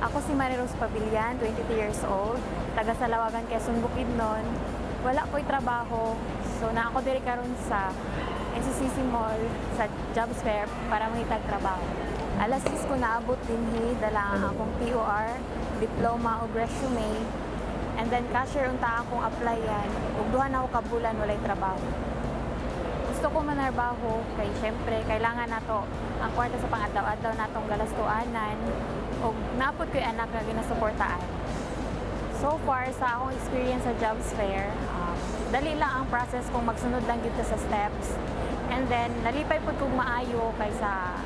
Ako si Marie Rose Pavilian, 22 years old, taga Salawagan, Quezon, Bukidnon. Wala ko'y trabaho, so na ako diri karon sa NCCC Mall sa jobs fair para mahitag trabaho. Alas 6 ko naabot dinhi, dala ang akong POR, diploma o resume, and then cashier unta akong applyan, ug duha na ako kabulan walay trabaho. Gusto ko manarbaho kay syempre kailangan nato ang kwarta sa pangadlaw-adlaw natong galastuanan ug naapod ko'y anak nga ginasuportaan. So far sa akong experience sa jobs fair, dali lang ang process kung magsunod lang dito sa steps. And then nalipay pud kog maayo kaysa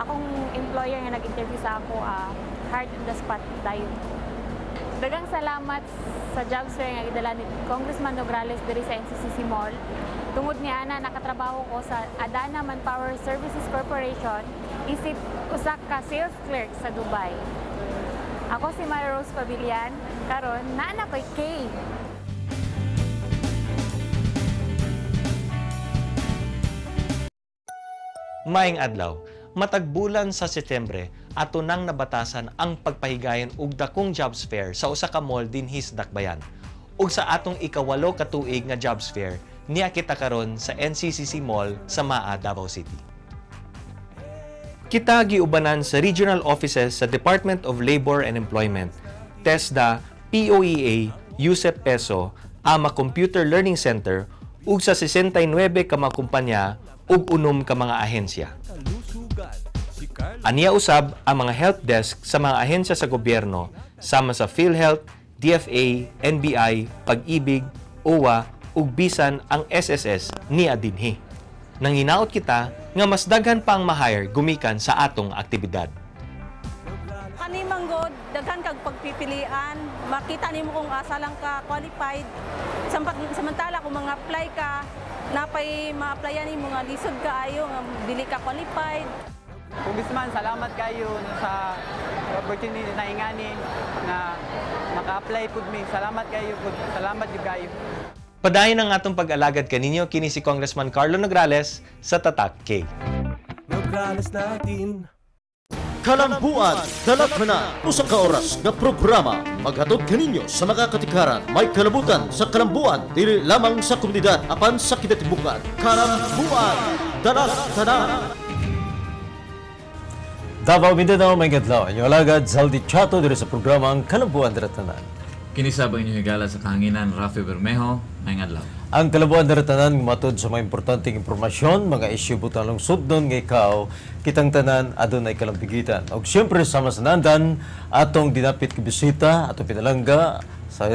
akong employer nga nag-interview sa ako, hard on the spot dayon. Daghang salamat sa jobs fair nga gidala ni Congressman Nograles diri sa NCCC Mall. Tungod ni ana nakatrabaho ko sa Adana Manpower Services Corporation, isip usa ka sales clerk sa Dubai. Ako si Marie Rose Pavilian, karon naana ko'y K. Maayong adlaw, matag bulan sa Setyembre, ato nang nabatasan ang pagpahigayon og dakong jobs fair sa usa ka mall dinhi sa Dakbayan. Ug sa atong ikawalo ka tuig nga jobs fair, niya kita karon sa NCCC Mall sa Maa, Davao City. Kita giubanan sa regional offices sa Department of Labor and Employment, TESDA, POEA, USEP Peso, AMA Computer Learning Center, ug sa 69 ka mga kumpanya ug 6 ka mga ahensya. Aniya usab ang mga help desk sa mga ahensya sa gobyerno sama sa PhilHealth, DFA, NBI, Pag-ibig, OWA, ug bisan ang SSS niya dinhi. Nanginaot kita nga mas daghan pa ang ma-hire gumikan sa atong aktibidad. Kani manggod daghan kag pagpipilian, makita nimo kung asa lang ka qualified. Samantala kung mga apply ka, napay ma-applyan nimo nga lisod kaayo nga dili ka qualified. Congressman, salamat kayo sa opportunity na ingani na maka-apply pud mi. Salamat kayo pud. Salamat jud kayo. Padayon ang atong pag-alagad kaninyo kini si Congressman Carlo Nograles sa Tatak K. Nograles natin. Kalambuan, dalat na usang ka oras nga programa maghatod kaninyo sa mga katikaran may kalabutan sa kalambuan dili lamang sa komunidad apan sa kinatibukan. Kalambuan, dalat na. Davao, Mindanao, may gadlaw. Inyong alagad, Zaldi Chato dito sa programa ang Kalambuan Daratanan. Kinisabang inyo higala sa kahanginan, Rafi Bermejo, may adlaw. Ang Kalambuan Daratanan matod sa mga importanteng impormasyon, mga isyu butang lungsod doon nga ikaw, kitang tanan, adunay kalampigitan. O siyempre, sama sa nandan, atong dinapit kibisita, atong pinalangga sa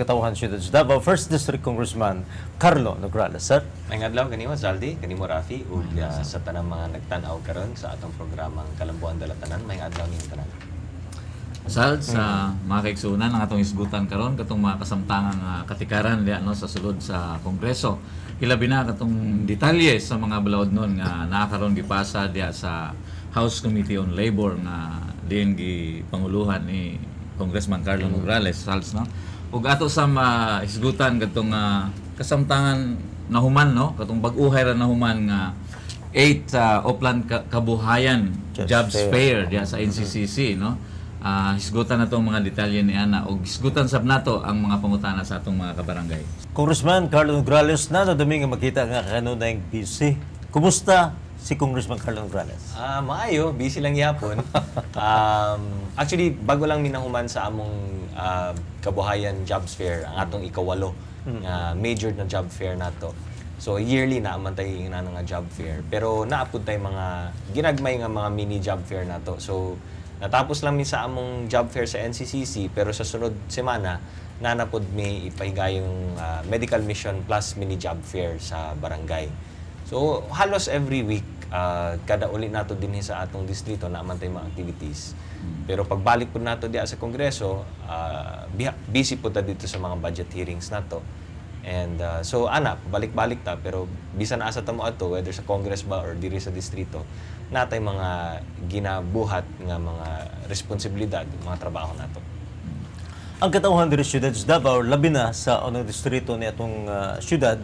Katauhan Siyudad sa Davao, 1st District Congressman Carlo Nograles. Sir? May adlaw kanimo Zaldi, kanimo Rafi, ug sa tanang mga nagtan-aw karon sa atong programang Kalambuan Daratanan, may adlaw ning tanan. Sal, sa mga kaigsunan ang atong isgutan karon katong mga kasamtangang katikaran diya no sa sulod sa Kongreso. Ilabi na katong detalye sa mga balaod nun nga nakakaroon gipasa diya sa House Committee on Labor nga diyan gipanguluhan ni Congressman Carlo Nograles, Sals, no? Ug ato sa isgutan katong kasamtangan nahuman, no? Katong bag-uhay ra nahuman nga 8 Oplan Kabuhayan Jobs Fair diya sa NCCC, no? Hisgutan na itong mga detalye ni Ana o hisgutan sab nato ang mga pangutana sa atong mga kabarangay. Congressman Carlo Nograles, nadami nga makita nga kanunay busy. Kumusta si Congressman Carlo Nograles? Maayo, busy lang yapon. Actually, bago lang minahuman sa among Kabuhayan Jobs Fair, ang atong ikawalo, major na job fair nato. So yearly na amantay ina nga job fair. Pero naapod tay mga ginagmay nga mga mini job fair nato. So natapos lang mi sa among job fair sa NCCC, pero sa sunod semana nanapod mi ipahigayong medical mission plus mini job fair sa barangay. So halos every week kada uli nato dinhi sa atong distrito na amantay mga activities. Pero pagbalik po nato diya sa Kongreso, busy po ta dito sa mga budget hearings nato. And so balik-balik ta, pero bisan asa ta mo ato, whether sa Congress ba or diri sa distrito, natay mga ginabuhat nga mga responsibilidad, mga trabaho nato. Ang Katauhan diri siyudad sa Davao, labi na sa unang distrito ni atong siyudad,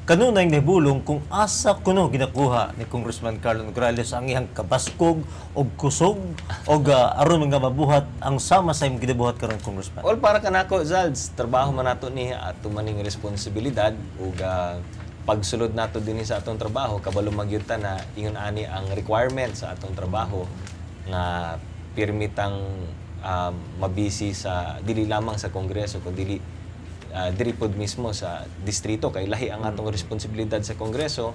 kanunay nahibulong kung asa kuno ginakuha ni Congressman Carlo Nograles ang iyang kabaskog o kusog o aron nga mabuhat ang sama sa imong ginabuhat karon, Congressman. All para kanako, Zalds, trabaho man nato ni ato maning responsibilidad ug pagsulod nato din sa atong trabaho kabalo magyunta na ingon ani ang requirement sa atong trabaho nga permitang mabisi sa dili lamang sa Kongreso kundi diri pod mismo sa distrito kay lahi ang atong responsibilidad sa Kongreso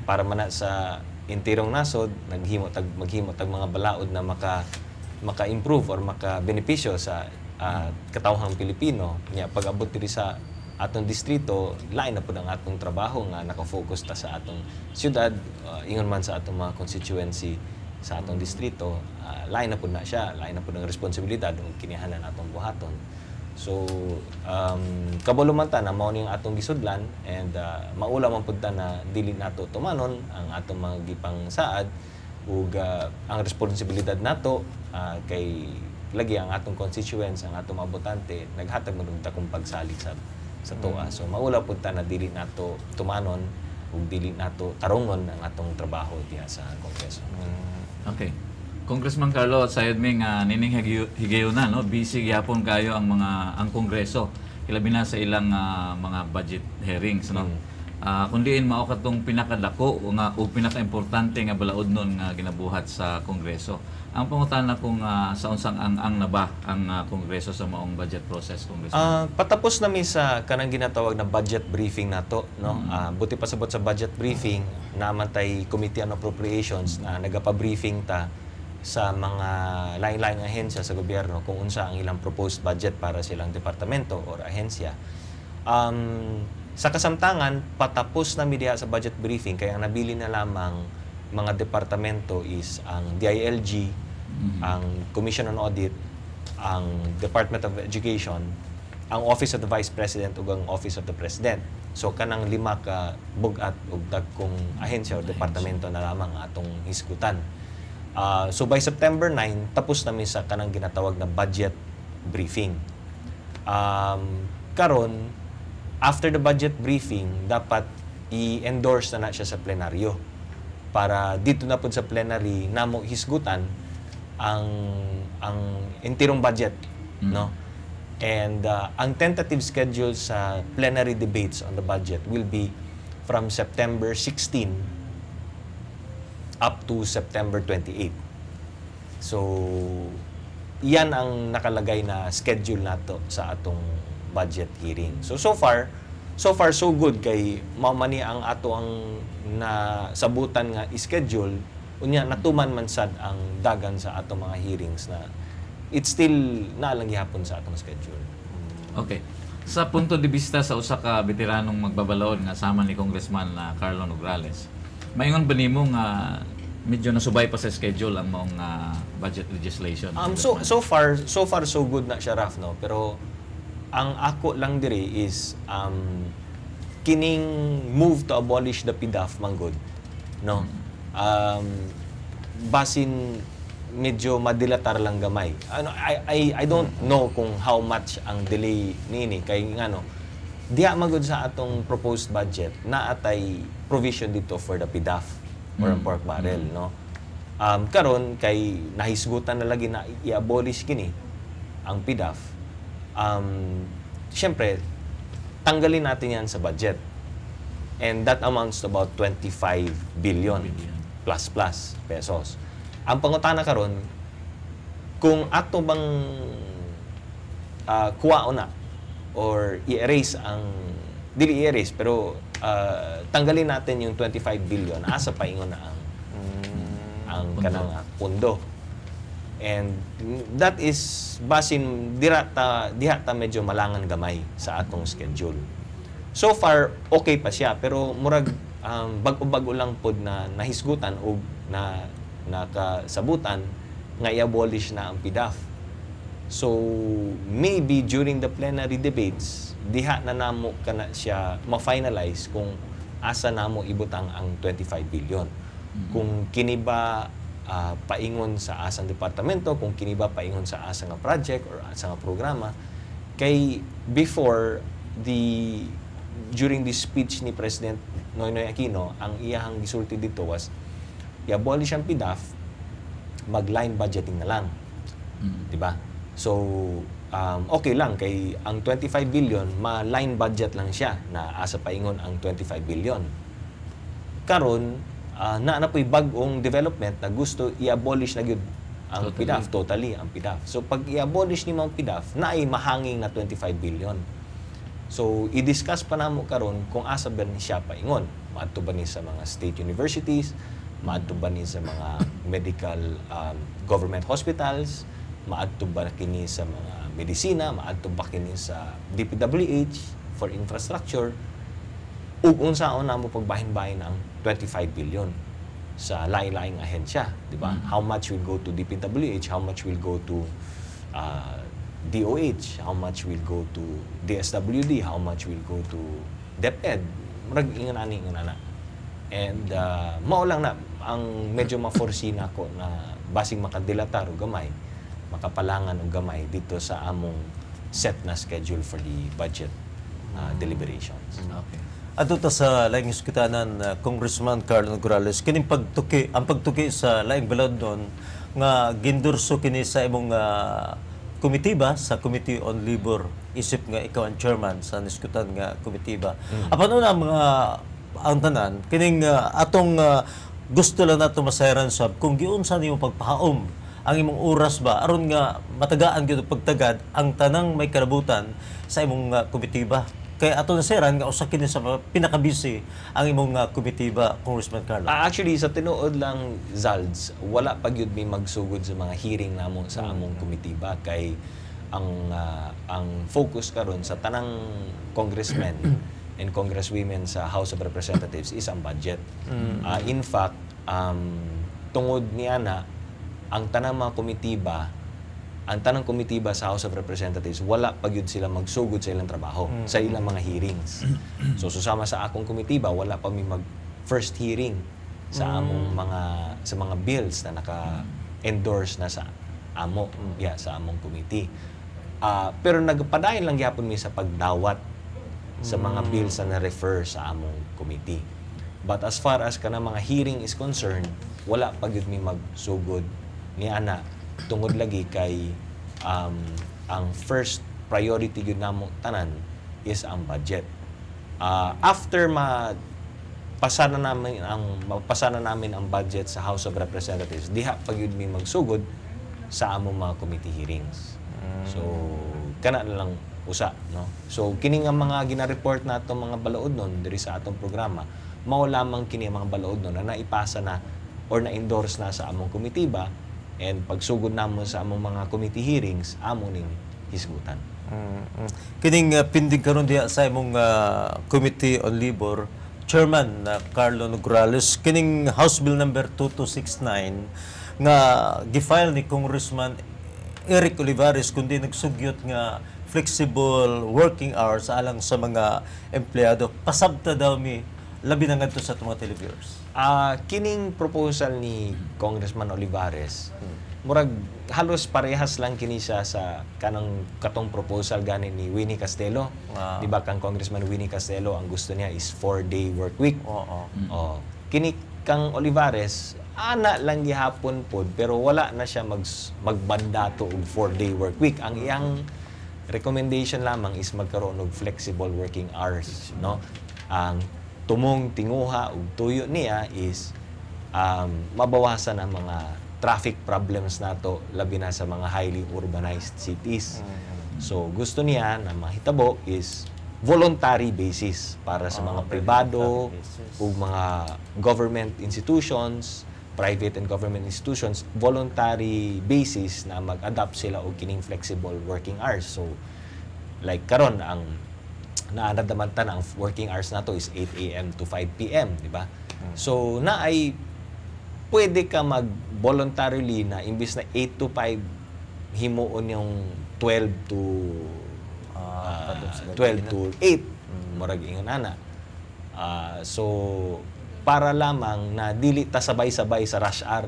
para man sa intirong nasod maghimo tag mga balaod na maka-improve or maka-benepisyo sa katawhang Pilipino. Nya pag-abot diri sa atong distrito, lain na po ang atong trabaho nga naka-focus ta sa atong syudad, ingon man sa atong mga constituency sa atong distrito, lain na po na siya, lain na po ng responsibilidad ug kinihanan atong buhaton. So, kabalo man ta na mao ning atong gisudlan and maula man pud ta na dili nato tumanon ang atong mga gipang saad ug ang responsibilidad nato kay lagi ang atong constituents, ang atong mga botante naghatag man og takong pagsalig sa tuwa. So maula pud ta na dili nato tumanon ug dili nato tarongon ang atong trabaho diha sa Kongreso. Okay. Congressman Carlo, sayod mi nga nining higayuna, no, busy gyapon kayo ang Kongreso. Ilabi na sa ilang mga budget hearings, no. Kung diin mao katong pinakadako o pinaka-importante nga balaod nun nga ginabuhat sa Kongreso. Ang pangutana kung sa unsang ang na ba ang Kongreso sa maong budget process, Congressman? Patapos na mi sa kanang ginatawag na budget briefing nato, no. Buti pa sabot sa budget briefing naman tay Committee on Appropriations na nagapa-briefing ta sa mga lain-laing ahensya sa gobyerno kung unsa ang ilang proposed budget para silang departamento or ahensya. Sa kasamtangan, patapos na media sa budget briefing, kaya ang nabili na lamang mga departamento is ang DILG, ang Commission on Audit, ang Department of Education, ang Office of the Vice President ug ang Office of the President. So kanang 5 ka bugat ug dagkong ahensya o departamento na lamang atong hisgutan. So by September 9, tapos namin sa kanang ginatawag na budget briefing. Karon, after the budget briefing, dapat i-endorse na siya sa plenaryo para dito na po sa plenary namo hisgutan ang intirong budget, no? And ang tentative schedule sa plenary debates on the budget will be from September 16 up to September 28. So, yan ang nakalagay na schedule nato sa atong budget hearing. So far so good kay mao man ni ang ato ang nasabutan nga schedule unya natuman man sad ang dagan sa atong mga hearings na it's still naalang gihapon sa atong schedule. Okay. Sa punto de vista sa usa ka veteranong magbabalaod nga sama ni Congressman Carlo Nograles, maingon ba nimo nga medyo nasubay pa sa schedule ang maong budget legislation? So far so good na siya, Raf, no? Pero ang ako lang diri is kining move to abolish the PDAF manggod, no? Basin medyo madilatar lang gamay. I don't know kung how much ang delay nini kay ngano diha magud sa atong proposed budget na atay provision dito for the PDAF or ang pork barrel, no? Karon kay nahisgutan na lagi na i-abolish kini ang PDAF. Siyempre, tanggalin natin yan sa budget. And that amounts to about 25 billion plus pesos. Ang pangutana karon kung ato bang kuwaon na or i-erase ang dili i-erase pero tanggalin natin yung 25 billion asa paingon na ang kanang pundo. And that is basin diha ta medyo malangan gamay sa atong schedule. So far okay pa siya pero murag bag-o lang pod na nahisgutan og na nakasabutan nga i-abolish na ang PDAF. So maybe during the plenary debates diha na namo kana siya ma-finalize kung asa namo ibutang ang 25 billion. Kung kini ba paingon sa asang departamento, kung kini ba paingon sa asa nga project or asa nga programa. Kay before the during this speech ni President Noynoy Aquino, ang iyahang gisulti dito was i-abolish ang PDAF, mag-line budgeting na lang. Di ba? So, okay lang kay ang 25 billion, ma-line budget lang siya na asa paingon ang 25 billion. Karon, na po'y bagong development na gusto i-abolish na gyud ang PDAF, totally ang PDAF. So, pag i-abolish ni mong PDAF, na ay mahanging na 25 billion. So, i-discuss pa namo karon kung asa ba ni siya paingon. Maadto ba ni sa mga state universities, maadto ba ni sa mga medical government hospitals, maadto ba kini sa mga medisina, maadto ba kini sa DPWH for infrastructure, ug unsaon namo pagbahin-bahin ang 25 billion sa lain-laing ahensya, di ba? How much will go to DPWH, how much will go to DOH, how much will go to DSWD, how much will go to DepEd, murag ingan-ani. And mao lang na ang medyo ma-foresee nako na basing makadilatar og gamay, makapalangan og gamay dito sa among set na schedule for the budget deliberations. Okay. Ato ta sa laing iskutanan, Congressman Carlo Nograles, kining pagtuki sa laing balodon nga gindurso kini sa imong komitiba sa Committee on Labor, isip nga ikaw ang chairman sa niskutan nga komitiba. Apan una mga ang tanan kining atong gusto lang nato masayaran sab kung giunsa nimo pagpahaom ang imong oras ba aron nga matagaan gyud pagtagad ang tanang may kalabutan sa imong komitiba. Kaya ato na sayaran nga usa kini sa pinaka-busy ang imong komitiba, Congressman Carlo. Actually, sa tinuod lang, Zalds, wala pa gyud may magsugod sa mga hearing namo sa among komitiba kay ang focus karon sa tanang congressmen and congresswomen sa House of Representatives is ang budget. In fact, tungod niana ang tanang mga komitiba, ang tanang komitiba sa House of Representatives, wala pa gyud sila magsugod sa ilang trabaho, sa ilang mga hearings. So susama sa akong komitiba, wala pa mi mag first hearing sa among mga bills na naka-endorse na sa among committee. Pero nagpadayon lang gyapon mi sa pagdawat sa mga bills na na-refer sa among committee. But as far as kana mga hearing is concerned, wala pa gyud mi magsugod ni ana tungod lagi kay ang first priority gyud namo tanan is ang budget. After mapasana namin ang budget sa House of Representatives, diha pa gyud mi magsugod sa among mga committee hearings. So kana na lang usa, no? So kini nga mga gina-report nato mga balaodnon diri sa atong programa, mao lamang kini mga balaodnon na naipasa na or na-endorse na sa among komitiba. And pagsugod namo sa among mga committee hearings, amo ning hisgutan. Kining pending karon diha sa imong Committee on Labor, Chairman Carlo Nograles, kining House Bill number 2269 nga gifile ni Congressman Eric Olivares kundi nagsugyot nga flexible working hours alang sa mga empleyado. Pasabta daw mi labi na ngadto sa mga televiewers. Kining proposal ni Congressman Olivares, murag halos parehas lang kini siya sa katong proposal gani ni Winnie Castelo. Di ba kang Congressman Winnie Castelo ang gusto niya is 4-day work week. Kini kang Olivares ana lang gihapon pod pero wala na siya magbandato og 4-day work week. Ang iyang recommendation lamang is magkaroon og flexible working hours, no? Ang tumong tinguha ug tuyo niya is mabawasan ang mga traffic problems nato labi na sa mga highly urbanized cities. So gusto niya na mahitabo is voluntary basis para sa mga pribado ug mga government institutions, private and government institutions, voluntary basis na mag-adapt sila og kining flexible working hours. So like karon ang naanadamantan ang working hours nato is 8 a.m. to 5 p.m., di ba? So na ay pwede ka mag-voluntarily na imbis na 8 to 5 himuon yung 12 to 8 murag ingon ana. So para lamang na dili ta sabay-sabay sa rush hour.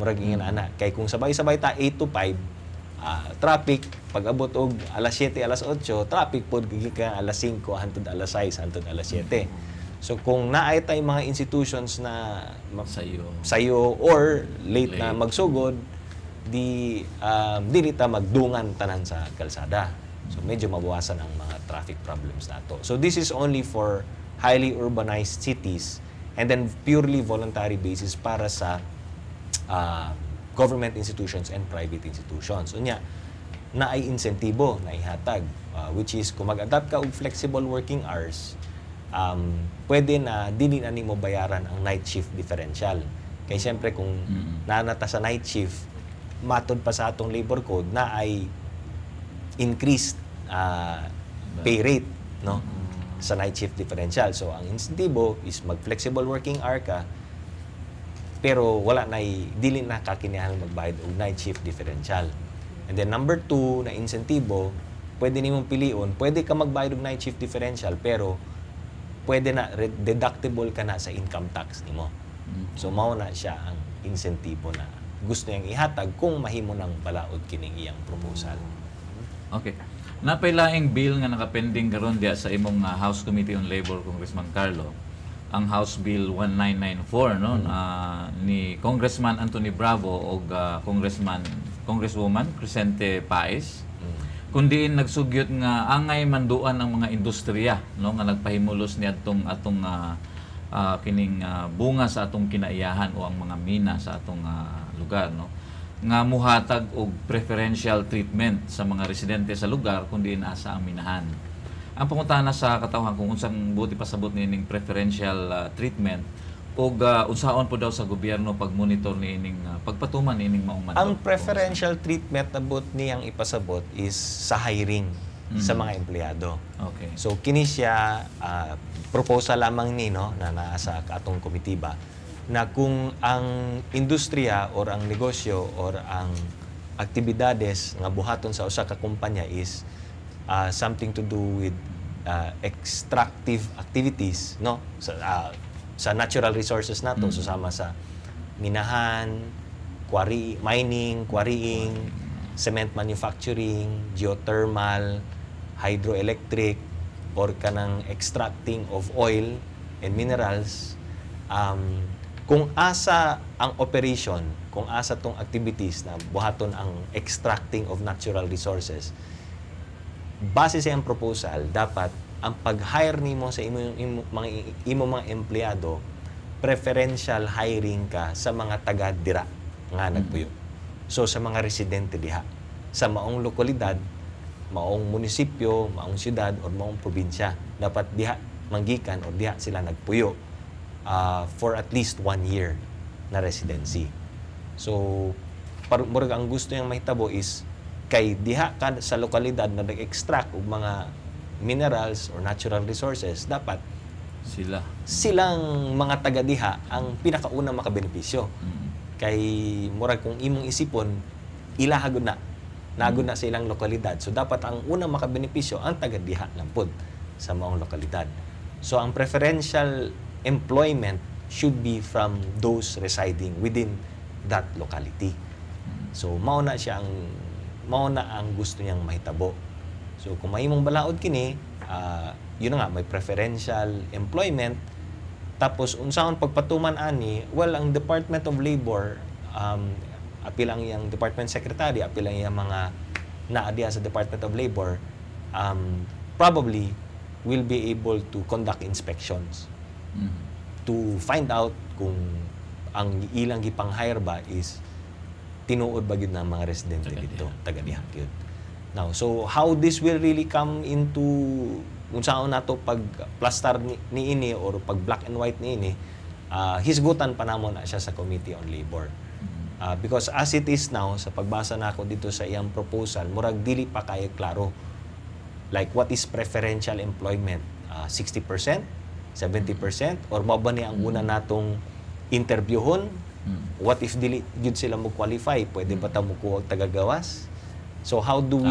Murag ingon ana kay kung sabay-sabay ta 8 to 5 traffic pag-abot og alas 7, alas 8, traffic pod gikan alas 5 hangtod alas 6 hangtod alas 7. So kung naay tay mga institutions na sayo or late na magsugod, dili ta magdungan tanan sa kalsada. So medyo mabawasan ang mga traffic problems nato. So this is only for highly urbanized cities and then purely voluntary basis para sa government institutions and private institutions. Unya, na ay insentibo na ihatag, which is kung mag-adapt ka og flexible working hours, pwede na dili na nimo bayaran ang night shift differential. Kaya siyempre kung nanata sa night shift, matod pa sa atong labor code na ay increased pay rate, no, sa night shift differential. So ang insentibo is mag-flexible working hour ka, pero wala na dili na kakinahan magbayad og night shift differential. And then number 2 na insentibo, pwede nimong piliun, pwede ka magbayad og night shift differential pero pwede na deductible ka na sa income tax nimo. So mao na siya ang insentibo na gusto niyang ihatag kung mahimo nang balaod kining iyang proposal. Okay. Napailaing bill nga nakapending karon diya sa imong House Committee on Labor, Congressman Carlo, ang House Bill 1994, no, ni Congressman Anthony Bravo o Congresswoman Crescente Paez, kundiin nagsugyot nga angay manduan ang mga industriya, no, nga nagpahimulos ni atong kining bunga sa atong kinaiyahan o ang mga mina sa atong lugar, no, nga muhatag og preferential treatment sa mga residente sa lugar kundiin asa ang minahan. Ang pangutana sa katawhan kung unsang buti pasabot nining preferential treatment o unsaon po daw sa gobyerno pag-monitor nining pagpatuman nining maong mandato. Ang preferential treatment na bot niyang ipasabot is sa hiring sa mga empleyado. Okay. So kini siya proposal lamang ni, no, na naa sa atong komitiba na kung ang industriya or ang negosyo or ang aktibidades nga buhaton sa usa ka kumpanya is something to do with extractive activities, no, sa natural resources nato, susama sa minahan, mining, quarrying, cement manufacturing, geothermal, hydroelectric, or kanang extracting of oil and minerals. Kung asa ang operation, kung asa tong activities na buhaton ang extracting of natural resources, base sa iyang proposal, dapat ang pag-hire nimo sa imo mga empleyado, preferential hiring ka sa mga taga-dira nga nagpuyo. So sa mga residente diha, sa maong lokalidad, maong munisipyo, maong syudad, o maong probinsya, dapat diha manggikan o diha sila nagpuyo for at least 1 year na residency. So, murag ang gusto niyang mahitabo is kay diha ka sa lokalidad na nag-extract og mga minerals or natural resources, dapat silang mga taga diha ang pinakauna makabenepisyo. Kay murag kung imong isipon, ilahagod na nagod na sa ilang lokalidad. So dapat ang unang makabenepisyo ang taga diha lang pod sa maong lokalidad. So ang preferential employment should be from those residing within that locality. So mao na ang gusto niyang mahitabo. So kung mahimong balaod kini, yun na nga, may preferential employment. Tapos unsaon pagpatuman ani, well, ang Department of Labor, apil ang iyang Department Secretary, apil ang iyang mga naadiya sa Department of Labor, probably will be able to conduct inspections to find out kung ang ilang gipang-hire ba is tinuod ba gyud ng mga residente dito, taga diha gyud. Now, so how this will really come into unsaon nato pag plastar ni ini or pag black and white ni ini, hisgutan pa namon na siya sa Committee on Labor. Because as it is now, sa pagbasa nako dito sa iyang proposal, murag dili pa kay klaro. Like what is preferential employment? 60%, 70%, or mao ba ni ang una natong interviewhon? What if dili gyud sila mo qualify? Pwede ba ta mo kuwag tagagawas? So how do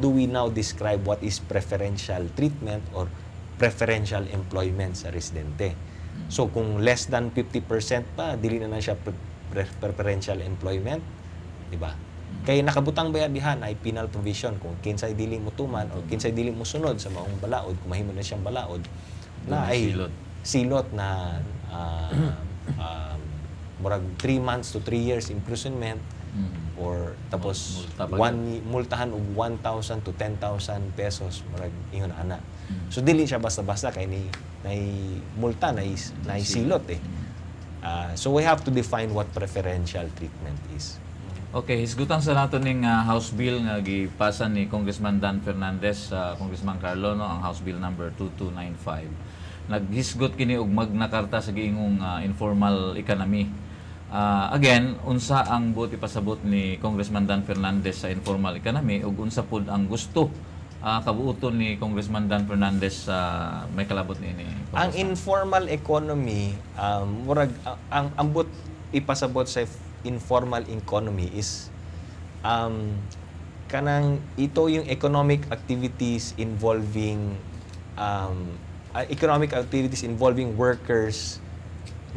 we now describe what is preferential treatment or preferential employment sa residente? So kung less than 50% pa, dili na siya preferential employment, di ba? Kay nakabutang bayad diha ay penal provision kung kinsay dili mo tuman o kinsay dili mo sunod sa maong balaod, kung mahimo na siyang balaod na ay silot na murag 3 months to 3 years imprisonment or tapos multahan og 1,000 to 10,000 pesos murag ingon ana. So dili siya basta-basta kay ni multa na silot eh. So we have to define what preferential treatment is. Okay, hisgutan sa nato ning House Bill nga gipasan ni Congressman Dan Fernandez sa Congressman Carlo, no, ang House Bill number 2295. Naghisgot kini og Magna Carta sa giingong informal economy. Again, unsa ang buti pasabot ni Congressman Dan Fernandez sa informal economy ug unsa pud ang gusto kabuuton ni Congressman Dan Fernandez sa may kalabot ni ang informal economy murag ang ambot ipasabot sa informal economy is kanang ito yung economic activities involving workers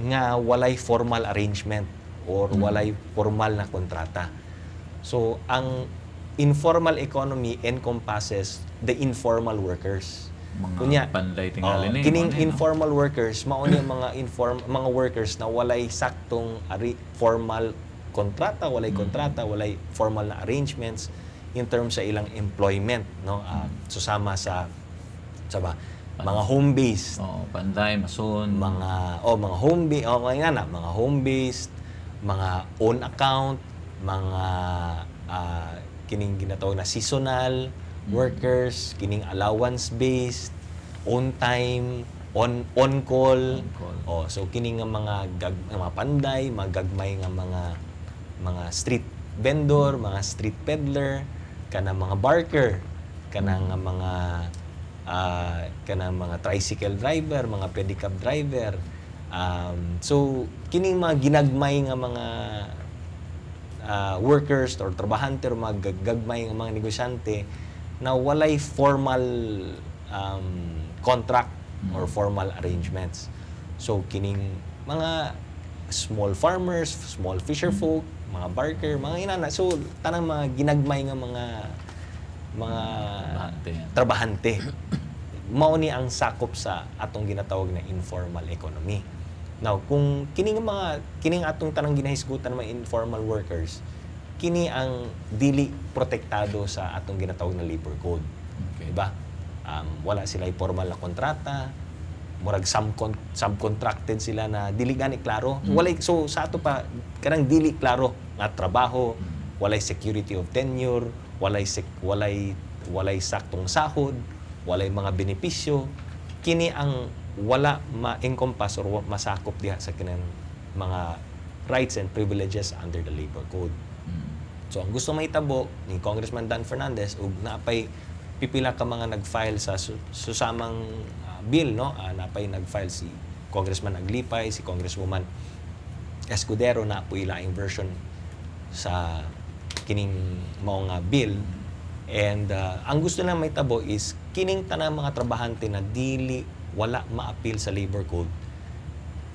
nga walay formal arrangement or walay formal na kontrata. So ang informal economy encompasses the informal workers. Mga panday tingali ni kining informal workers mao ni mga workers na walay saktong formal kontrata, walay formal na arrangements in terms sa ilang employment, no? Susama sa mga home-based, panday mason, mga home-based, mga own account, mga kining ginatawag na seasonal workers, kining allowance-based, on time, on call. So kining nga mga panday, magagmay nga mga street vendor, mga street peddler, kanang mga barker, kanang mga tricycle driver, mga pedicab driver. So kining mga ginagmay nga mga workers or trabahante or mga gagmay nga mga negosyante na walay formal contract or formal arrangements. So kining mga small farmers, small fisher folk, mga barker, mga inana. So tanang mga ginagmay nga mga trabahante. Mao ni ang sakop sa atong ginatawag na informal economy. Now, kung kining atong tanang ginahisgutan ng mga informal workers, kini ang dili protektado sa atong ginatawag na labor code. Okay. Diba? Wala sila formal na kontrata, murag subcontracted sila na dili gani klaro. So sa ato pa kanang dili klaro nga trabaho, walay security of tenure, walay saktong sahod, walay mga benepisyo. Kini ang wala ma-encompass or masakop diha sa kinang mga rights and privileges under the labor code. So ang gusto mahitabo ni Congressman Dan Fernandez ug napay pipila ka mga nag-file sa susamang bill, no? Napay nag-file si Congressman Aglipay, si Congresswoman Escudero na po ilaing version sa kining mao nga bill. And ang gusto lang mahitabo is kining tanang mga trabahante na dili wala ma-appeal sa labor code,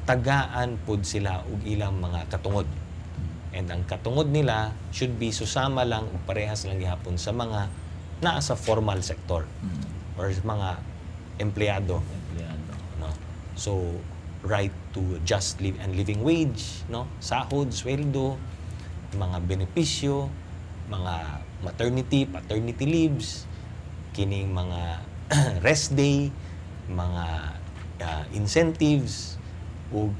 tagaan pod sila og ilang mga katungod. And ang katungod nila should be susama lang ug parehas lang gihapon sa mga naa sa formal sector or mga empleyado, no? So right to just live and living wage, no? Sahod, sweldo, mga benepisyo, mga maternity, paternity leaves, kining mga rest day, mga incentives, ug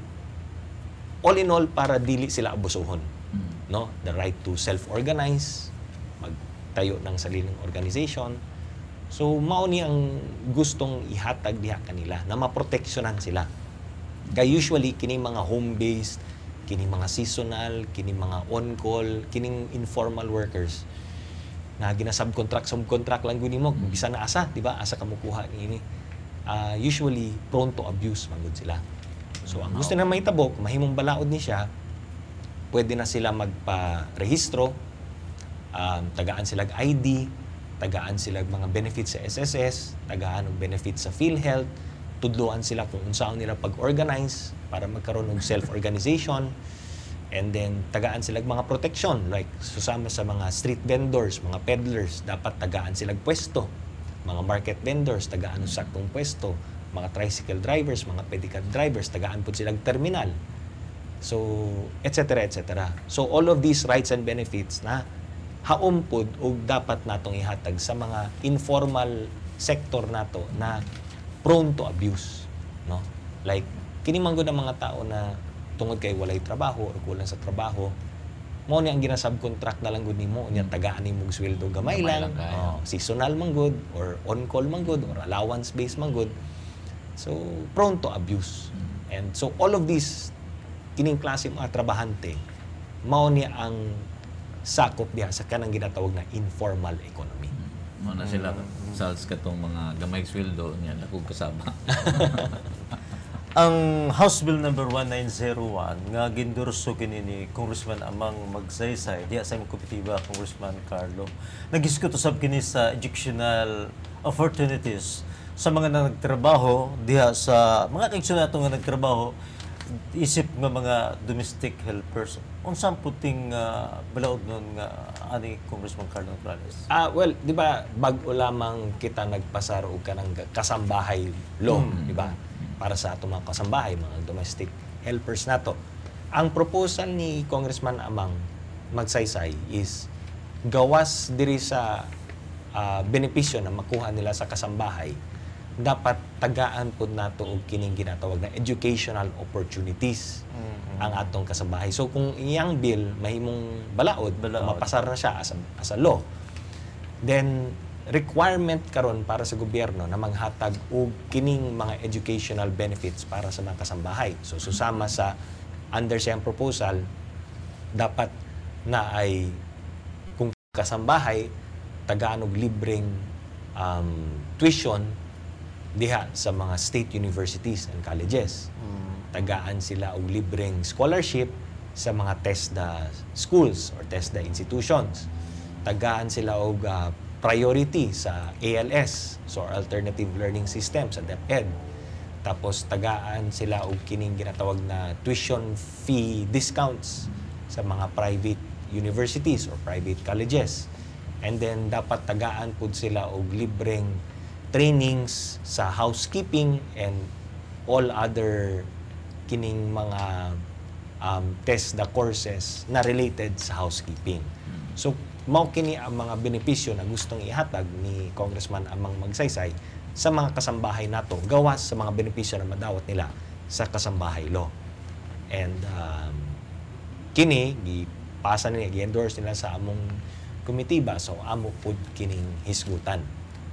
all in all para dili sila abusuhon, no? The right to self-organize, magtayo ng sariling organization. So mao ni ang gustong ihatag diha kanila na maproteksyonan sila. Kay usually kining mga home-based, kining mga seasonal, kining mga on-call, kining informal workers na subcontract lang guni mo bisan na asa, di ba? Asa ka mukuha niini. Usually prone to abuse magud sila. So ang gusto na mahitabo, kung mahimong balaod ni siya, pwede na sila magpa-rehistro, tagaan sila ID, tagaan sila mga benefits sa SSS, tagaan og benefits sa PhilHealth, tudloan sila kung unsaon nila pag-organize para magkaroon og self-organization. And then tagaan sila mga protection, like susama sa mga street vendors, mga peddlers, dapat tagaan sila pwesto. Mga market vendors, tagaan sa saktong pwesto. Mga tricycle drivers, mga pedicab drivers, tagaan po silang terminal. So, etc. etc. So, all of these rights and benefits na haumpod o dapat natong ihatag sa mga informal sector nato na prone to abuse, no? Like kini manggod ang mga tao na tungod kay walay trabaho or kulang sa trabaho, mo ni ang ginasubcontract na lang gud nimo unya tagaan nimong sweldo gamay lang, seasonal man gud or on call man gud or allowance based man gud. So prone to abuse. And so all of these kining klase mga trabahante mao ni ang sakop diha sa kanang ginatawag na informal economy. Mo na sila sales katong mga gamay sweldo niya ako kasama. Ang House Bill number 1901 nga gindurso kini ni Congressman Amang Magsaysay diha sa imong komitiba, Congressman Carlo, nagisgot usab kini sa educational opportunities sa mga nagtrabaho diha sa mga kaigsoon nato nga nagtrabaho isip nga mga domestic helpers. Unsang puting balaod nun nga ani Congressman Carlo Morales? Well, di ba bag-o lamang kita nagpasar og kanang kasambahay law, di ba? Para sa ato mga kasambahay, mga domestic helpers nato. Ang proposal ni Congressman Amang Magsaysay is gawas diri sa benepisyo na makuha nila sa kasambahay, dapat tagaan pod nato og kining ginatawag na educational opportunities ang atong kasambahay. So kung iyang bill mahimong balaod. Mapasar na siya as a law, then requirement karon para sa gobyerno na maghatag og kining mga educational benefits para sa mga kasambahay. So susama sa under siyang proposal, dapat na ay kung kasambahay tagaan og libreng tuition diha sa mga state universities and colleges. Tagaan sila og libreng scholarship sa mga TESDA schools or TESDA institutions. Tagaan sila og priority sa ALS, so Alternative Learning System sa DepEd. Tapos tagaan sila og kining ginatawag na tuition fee discounts sa mga private universities or private colleges. And then dapat tagaan pud sila og libreng trainings sa housekeeping and all other kining mga TESDA courses na related sa housekeeping. So mao kini ang mga benepisyo na gustong ihatag ni Congressman Amang Magsaysay sa mga kasambahay nato gawas sa mga benepisyo na madawat nila sa kasambahay law. And kini gipasa nila, gi-endorse nila sa among komitiba, so amo pud kining hisgutan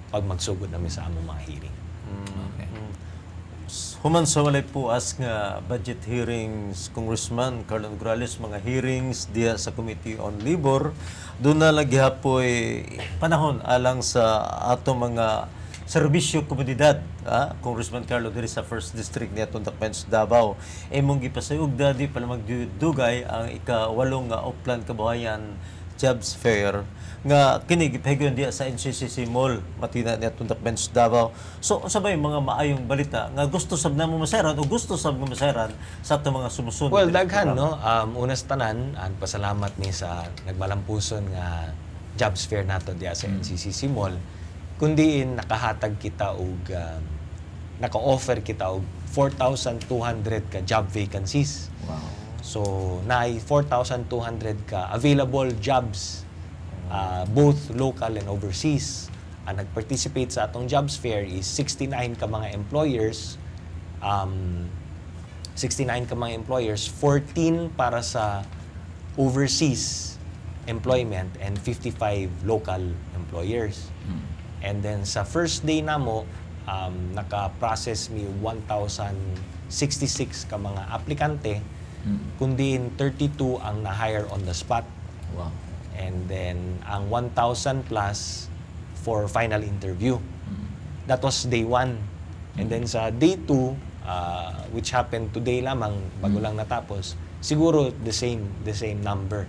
pag magsugod namin sa among mga hearing. Okay. Human sa walay puas nga budget hearings, Congressman Carlo Morales, mga hearings diya sa Committee on Labor, doon na lagi hapoy panahon alang sa ato mga serbisyo komunidad. Congressman Carlo diri sa 1st District niya Tundakmens, Davao. Mong gipasayog dadi pala magdugay ang ika-8 nga Upland Kabuhayan Jobs Fair nga kini gipahigon diya sa NCCC Mall matina niya Tundakmens, Davao. So sabay mga maayong balita nga gusto sab namo masaran o gusto sab nga masaran sa ato mga sumusunod. Well, daghan no. Unas tanan, pasalamat ni sa nagbalampuson nga Jobs Fair nato diya sa NCCC Mall. Kundi nakahatag kita og naka-offer kita og 4,200 ka job vacancies. Wow. So naay 4,200 ka available jobs, both local and overseas. Ang nag-participate sa atong jobs fair is 69 ka mga employers, 14 para sa overseas employment and 55 local employers. And then sa first day namo, naka-process mi 1,066 ka mga aplikante, kundi 32 ang na-hire on the spot. Wow. And then ang 1,000 plus for final interview. That was day 1. And then sa day 2, which happened today lamang, bago lang natapos, siguro the same number.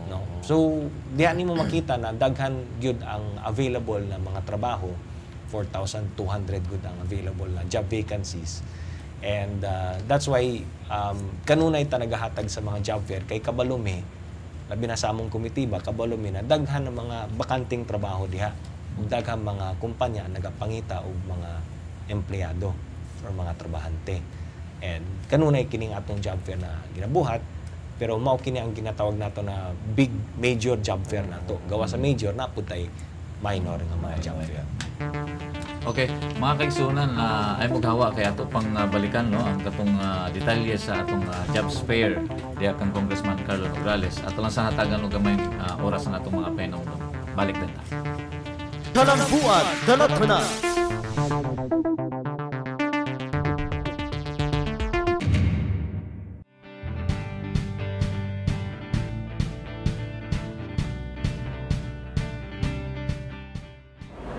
No? So, diyan nimo makita na daghan gyud ang available na mga trabaho, 4,200 gyud ang available na job vacancies. And that's why kanunay ta nagahatag sa mga job fair kay kabalumi, labi na sa among komitiba, kabalumi na daghan ng mga bakanting trabaho diha. Ug daghang mga kumpanya nagapangita og mga empleyado or mga trabahante. And kanunay kining atong job fair na ginabuhat, pero mao kini ang ginatawag nato na big major job fair nato. Gawa sa major na putay minor nga mga job fair. Okay, mga kaigsunan, ay maghawa kay ato pang balikan no ang katong detalye sa atong jobs fair diya kang Congressman Carlo Nograles. Ato lang sa hatagan og gamay oras na atong mga pahinumdom. Balik din ta. Kalambuan, Dalatana.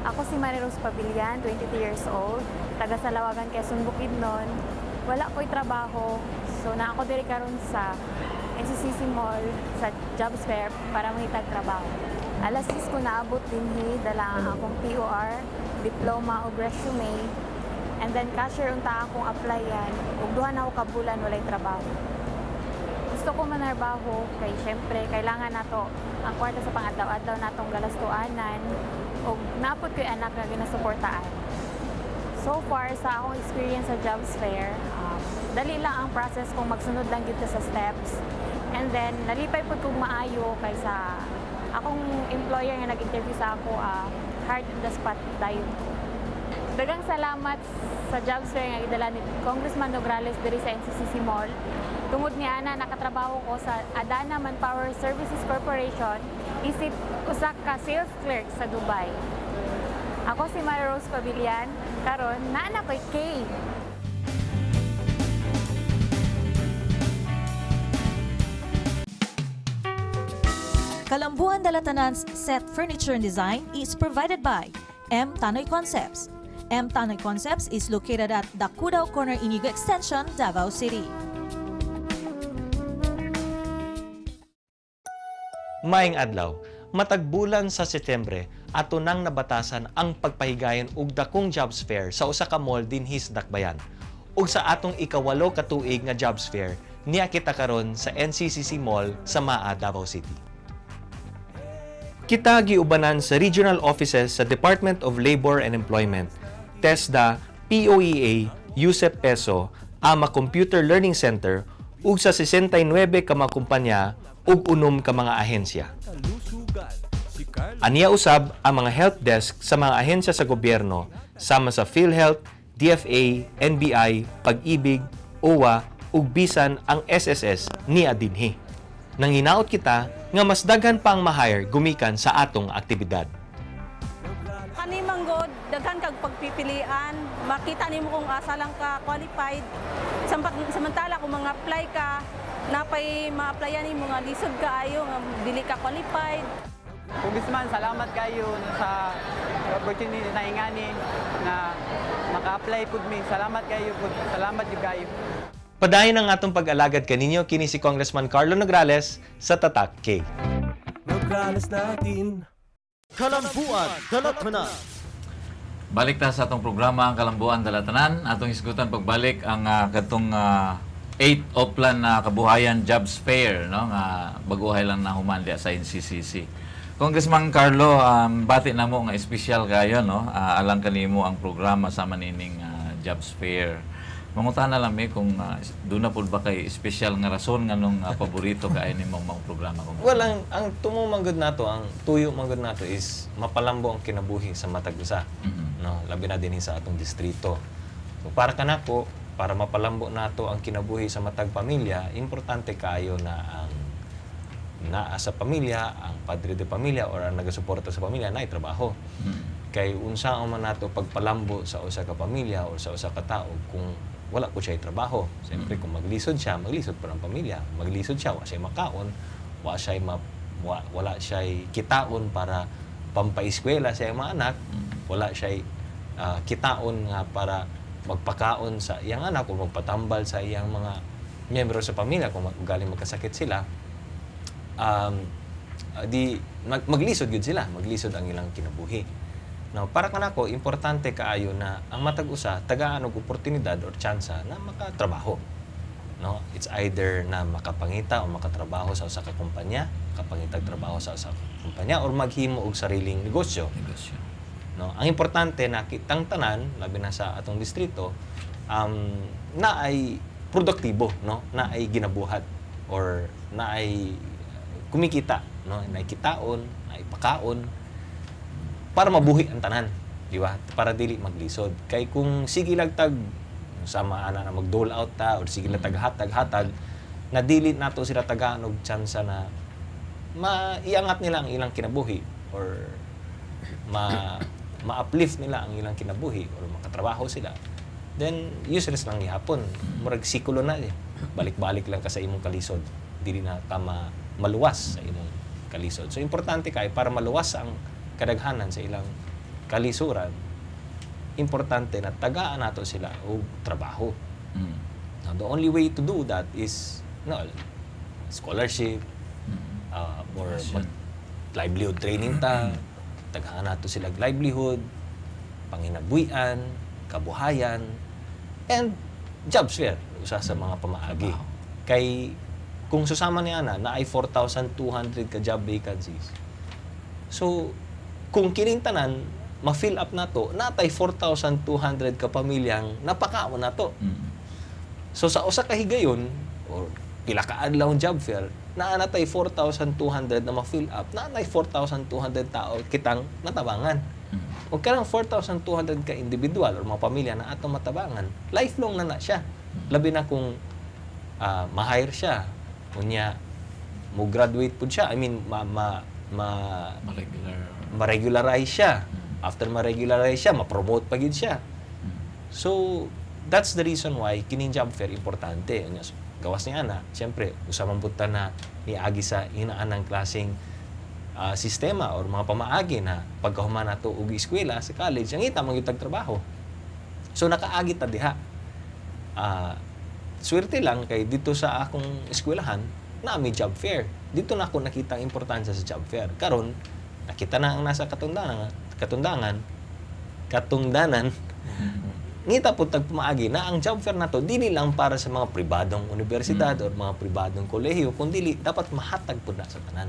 Ako si Marirose Pabilian, 22 years old, taga Salawagan, Quezon, Bukidnon. Wala ko'y trabaho, so na ako diri karon sa NCCC Mall sa jobs fair para mahitag trabaho. Alas 6 ko naabot dinhi, dala ang akong POR, diploma o resume, and then cashier unta akong applyan, ug duha na ako kabulan walay trabaho. Gusto ko manarbaho kay syempre kailangan nato ang kwarta sa pangadlaw-adlaw natong galastuanan ug naapod ko'y anak nga ginasuportaan. So far sa akong experience sa jobs fair, dali lang ang process kung magsunod lang gid sa steps. And then nalipay pud kog maayo kaysa akong employer nga nag-interview sa ako, hard on the spot dayon. Daghang salamat sa jobs fair nga gidala ni Congressman Nograles diri sa NCCC Mall. Tungod niya na nakatrabaho ko sa Adana Manpower Services Corporation, isip usa ka sales clerk sa Dubai. Ako si Marirose Pabilian, karon naa ko'y K. Kalambuan Dalatanan's set furniture and design is provided by M. Tanoy Concepts. M. Tanoy Concepts is located at Dakudao Corner, Inigo Extension, Davao City. Maayong adlaw, matag bulan sa Setyembre, ato nang nabatasan ang pagpahigayon og dakong jobs fair sa usa ka mall dinhi sa Dakbayan. Ug sa atong ikawalo ka tuig nga jobs fair, niya kita karon sa NCCC Mall sa Maa, Davao City. Kita giubanan sa regional offices sa Department of Labor and Employment, TESDA, POEA, USEP PESO, AMA Computer Learning Center, ug sa 69 ka mga kumpanya ug 6 ka mga ahensya. Aniya usab ang mga help desk sa mga ahensya sa gobyerno sama sa PhilHealth, DFA, NBI, Pag-ibig, OWA ug bisan ang SSS niya dinhi. Nanginaot kita nga mas daghan pa ang ma-hire gumikan sa atong aktibidad. Kani manggod, daghan kag pagpipilian, makita nimo kung asa lang ka qualified. Samantala kung mga apply ka, napay ma-applyan nimo nga lisod kaayo nga dili ka qualified. Congressman, salamat kayo sa opportunity na ingani na maka-apply pud mi. Salamat kayo pud. Salamat jud kayo. Padayon ang atong pag-alagad kaninyo kini si Congressman Carlo Nograles sa Tatak K. Nograles natin. Kalambuan, Dalatana. Balik ta sa atong programa ang Kalambuan Dalatanan. Atong isgutan pagbalik ang katong 8th Oplan na Kabuhayan Jobs Fair no nga baguhay lang na human diya sa NCCC. Congressman Carlo, bati na mo nga espesyal kayo no alang kanimo ang programa sa manining Jobs Fair. Mangutan na lang mi kung doon na po ba kay espesyal nga rason nga nung paborito kay nimong mga programa ko. Well, ang tumong manggod nato, ang tuyo manggod nato is mapalambo ang kinabuhi sa matag usa. No, labi na dinhi sa atong distrito. So, para kanako, para mapalambo nato ang kinabuhi sa matag pamilya, importante kaayo na ang naa sa pamilya, ang padre de pamilya or ang nagasuporta sa pamilya na trabaho. Kay unsa man nato pagpalambo sa usa ka pamilya o sa usa ka tawo kung wala ko siya trabaho. Siyempre kung maglisod siya, maglisod pa ang pamilya. Maglisod siya, wala siya makaon, wala siya kitaon para pampaeskwela sa mga anak, wala siya kitaon nga para magpakaon sa iyang anak o magpatambal sa iyang mga miyembro sa pamilya kung galing magkasakit sila. Maglisod gud sila, maglisod ang ilang kinabuhi. No, para kanako importante kaayo na ang matag usa tagaan og oportunidad or tsansa na makatrabaho. No, it's either na makapangita o makatrabaho sa usa ka kumpanya, makapangitag trabaho sa usa ka kumpanya or maghimo og sariling negosyo. No, ang importante na kitang tanan labi na sa atong distrito na ay produktibo, no, na ay ginabuhat or na ay kumikita, no, na ay kitaon, na ay pakaon para mabuhi ang tanan, di ba? Para dili maglisod. Kay kung sige lang tag sama ana na mag-dole out ta or sige lang taghatag-hatag na dili nato sila tagaan og tsansa na maiangat nila ang ilang kinabuhi or ma-uplift nila ang ilang kinabuhi or makatrabaho sila, then useless lang gihapon. Murag sikulo na balik-balik lang ka sa imong kalisod, dili na ka maluwas sa imong kalisod. So importante kay para maluwas ang kadaghanan sa ilang kalisuran, importante na tagaan nato sila og trabaho. Now, the only way to do that is scholarship, or livelihood training tagaan nato sila livelihood, panginabuhian, kabuhayan, and jobs fair usa sa mga pamaagi. Kay kung susama niya na ay 4,200 ka job vacancies. So kung kining tanan ma-fill up nato, natay 4,200 ka pamilyang napakaon nato. So sa usa ka higayon or pila ka adlaw job fair, natay 4,200 na ma-fill up, natay 4,200 tao kitang natabangan. O karang 4,200 ka individual or mga pamilya na atong matabangan, lifelong na siya. Labi na kung ma-hire siya, unya mo graduate pud siya, I mean ma-regularize siya. After ma-regularize siya, ma-promote pa gid siya. So, that's the reason why kining job fair importante. Gawas ni ana, siyempre, usamang punta na niagi sa inaanang klaseng sistema or mga pamaagi na pagkahuman nato og eskwela sa college, ang ita mangitag trabaho. So, nakaagi ta diha. Swerte lang kay dito sa akong eskwelahan na may job fair. Dito na ako nakita ang importansya sa job fair. Karon nakita na ang nasa katungdanan, ngita po tagpumaagi na ang job fair na to dili lang para sa mga pribadong universidad or mga pribadong kolehiyo, kundi dapat mahatag po na sa tanan.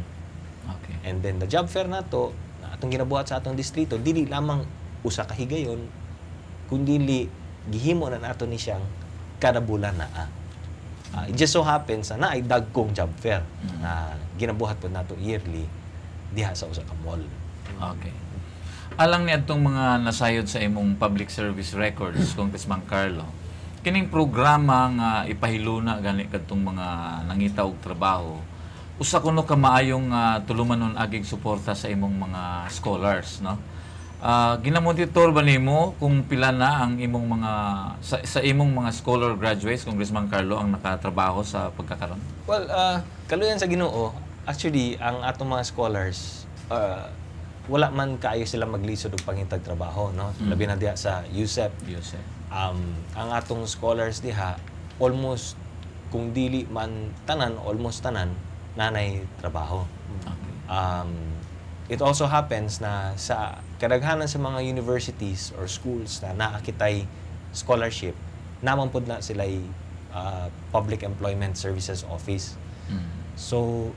Okay. And then the job fair na to, na atong ginabuhat sa atong distrito, dili lamang usa ka higayon, kundi gihimo na nato ni siyang kada bulan na. It just so happens na ay dagkong job fair na ginabuhat po nato yearly diha sa usa ka mall. Okay. Alang ni adtong mga nasayod sa imong public service records, Congressman Carlo, kining programa nga ipahiluna gani kadtong mga nangita og trabaho, usa kuno ka maayong tulumanon aging suporta sa imong mga scholars, no? Ginamonitor ba nimo kung pila na ang imong mga sa imong mga scholar graduates, Congressman Carlo, ang nakatrabaho sa pagkakaron? Well, kaluyan sa Ginoo, actually ang atong mga scholars wala man kaayo sila maglisod og pangitag trabaho, no? Labi na diha sa USEP. Ang atong scholars diha almost kung dili man tanan, almost tanan nanay trabaho. It also happens na sa kadaghanan sa mga universities or schools na naakitay scholarship, naman pud na sila'y Public Employment Services Office. So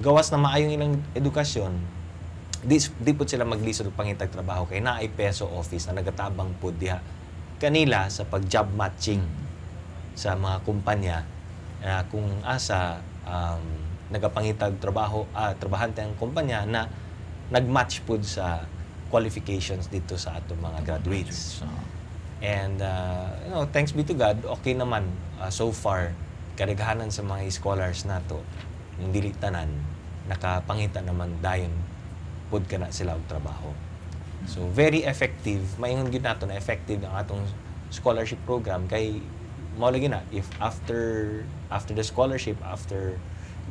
gawas na maayong ilang edukasyon, di po sila maglisod og pangitag trabaho kay naay peso office na nagatabang po diha kanila sa pag-job matching sa mga kumpanya kung asa nagapangitag trabaho trabahante ang kumpanya na nagmatch po sa qualifications dito sa atong mga graduates. And thanks be to God, okay naman so far kadaghanan sa mga scholars nato dili tanan nakapangita naman dayon pud kana sila og trabaho. So very effective, maingon gyud nato na effective ang atong scholarship program kay mao lagi na if after the scholarship, after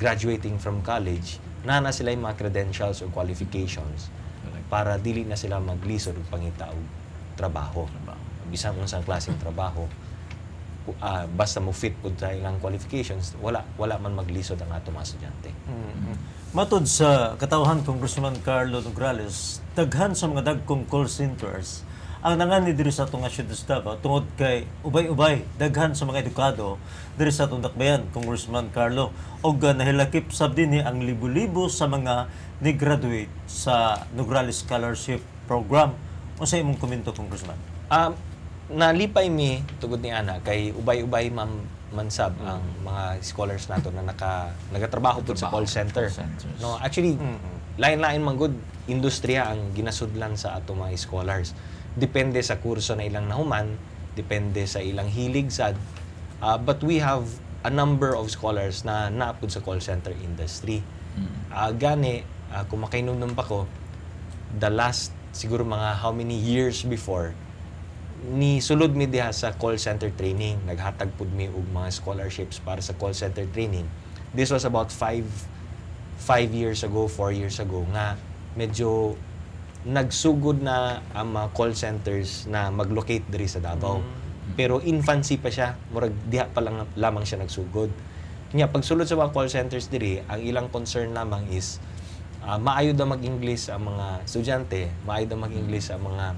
graduating from college, na sila yung mga credentials or qualifications para dili na sila maglisod og pangita og trabaho. Bisan unsang klaseng trabaho, basta mo fit pud sa ilang qualifications, wala man maglisod ang atong mga estudyante. Matod sa katawhan Congressman Carlo Nograles, daghan sa mga dagkong call centers ang nangani diri sa atong syudad sa Davao tungod kay ubay-ubay daghan sa mga edukado diri sa atong dakbayan, Congressman Carlo, og nahilakip sab dinhi ang libo-libo sa mga ni-graduate sa Nograles Scholarship Program. Unsa imong komento, Congressman? Nalipay mi tugod ni ana kay ubay-ubay mansab ang mga scholars nato na nagatrabaho pud sa call center. No, actually lain-lain man gud industriya ang ginasudlan sa ato mga scholars. Depende sa kurso na ilang nahuman, depende sa ilang hilig sad. But we have a number of scholars na naapod sa call center industry. Gani, kung makainom pa ko, the last siguro mga how many years before, ni sulod mi diha sa call center training. Naghatag pud mi og mga scholarships para sa call center training. This was about 4 years ago nga medyo nagsugod na ang mga call centers na mag-locate diri sa Davao. Pero infancy pa siya, murag diha pa lang lamang siya nagsugod. Nya pagsulod sa mga call centers diri, ang ilang concern lamang is maayo daw mag-English ang mga estudyante, maayo daw mag-English ang mga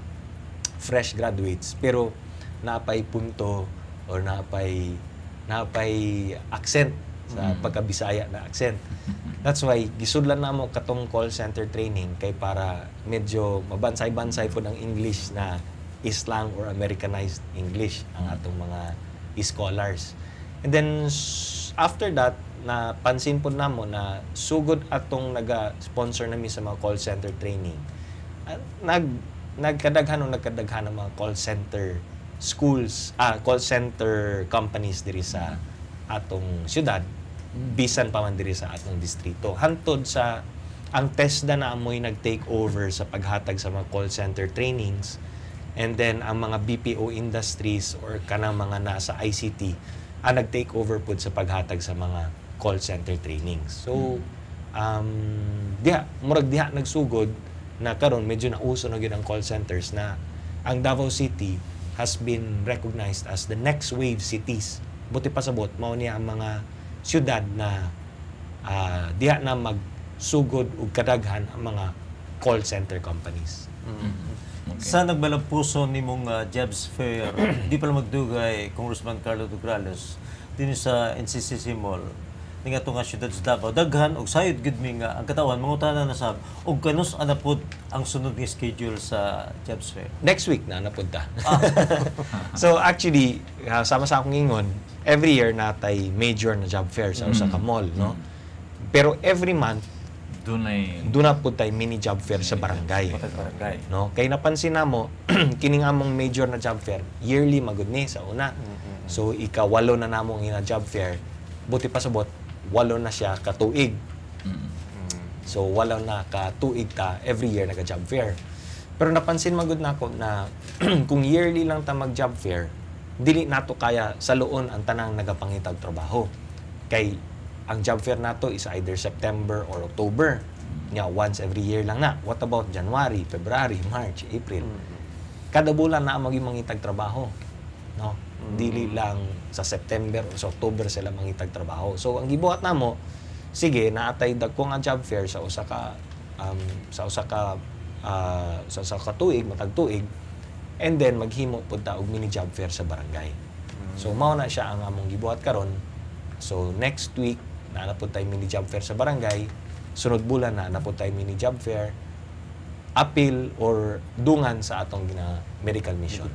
fresh graduates, pero napay punto or napay accent sa pagka-Bisaya na accent. That's why gisudlan namo katong call center training kay para medyo mabansay-bansay po ng English na slang or Americanized English ang atong mga scholars. And then after that, napansin po namo na sugod atong naga-sponsor nami sa mga call center training. Nagkadaghan ng mga call center schools, call center companies diri sa atong syudad, bisan pa man diri sa atong distrito. Hantod sa ang TESDA na amoy nag-take over sa paghatag sa mga call center trainings, and then ang mga BPO industries or kanang mga nasa ICT ang nag-take over pud sa paghatag sa mga call center trainings. So murag diha nagsugod na karon medyo nauso na gyud ang call centers na ang Davao City has been recognized as the next wave cities. Buti pasabot mao niya ang mga syudad na diha na magsugod og kadaghan ang mga call center companies. Okay. Sa nagbalang puso nimong jobs fair, di pala magdugay Congressman Carlo Nograles din sa NCCC Mall ning ato nga syudad sa Davao, daghan og sayod gid mi nga ang katawan mangutana na sab og kanus anapod ang sunod nga schedule sa jobs fair. Next week na napunta. So actually, sama sa akong ingon, every year natay major na job fair sa usa ka mall, no? Pero every month doon na pud tay mini job fair sa barangay. No? Kay napansin namo kining among major na job fair yearly magud ni sa una. So ika-8 na namong ina job fair. Buti pasabot 8 na siya ka tuig. So 8 na ka tuig ta every year naga job fair. Pero napansin magud nako na kung yearly lang ta mag job fair, dili nato kaya saluon ang tanang nagapangitag trabaho. Kay ang job fair nato is either September or October. Nya once every year lang na. What about January, February, March, April? Kada bulan na maging mangitag trabaho, no? Dili lang sa September o sa October sila mangitag trabaho. So ang gibuhat namo, sige naatay dagko nga job fair sa usa ka tuig, matag tuig, and then maghimo pud ta og mini job fair sa barangay. So mao na siya ang among gibuhat karon. So next week na pud tay mini job fair sa barangay, sunod bulan na pud tay mini job fair, apil or dungan sa atong medical mission.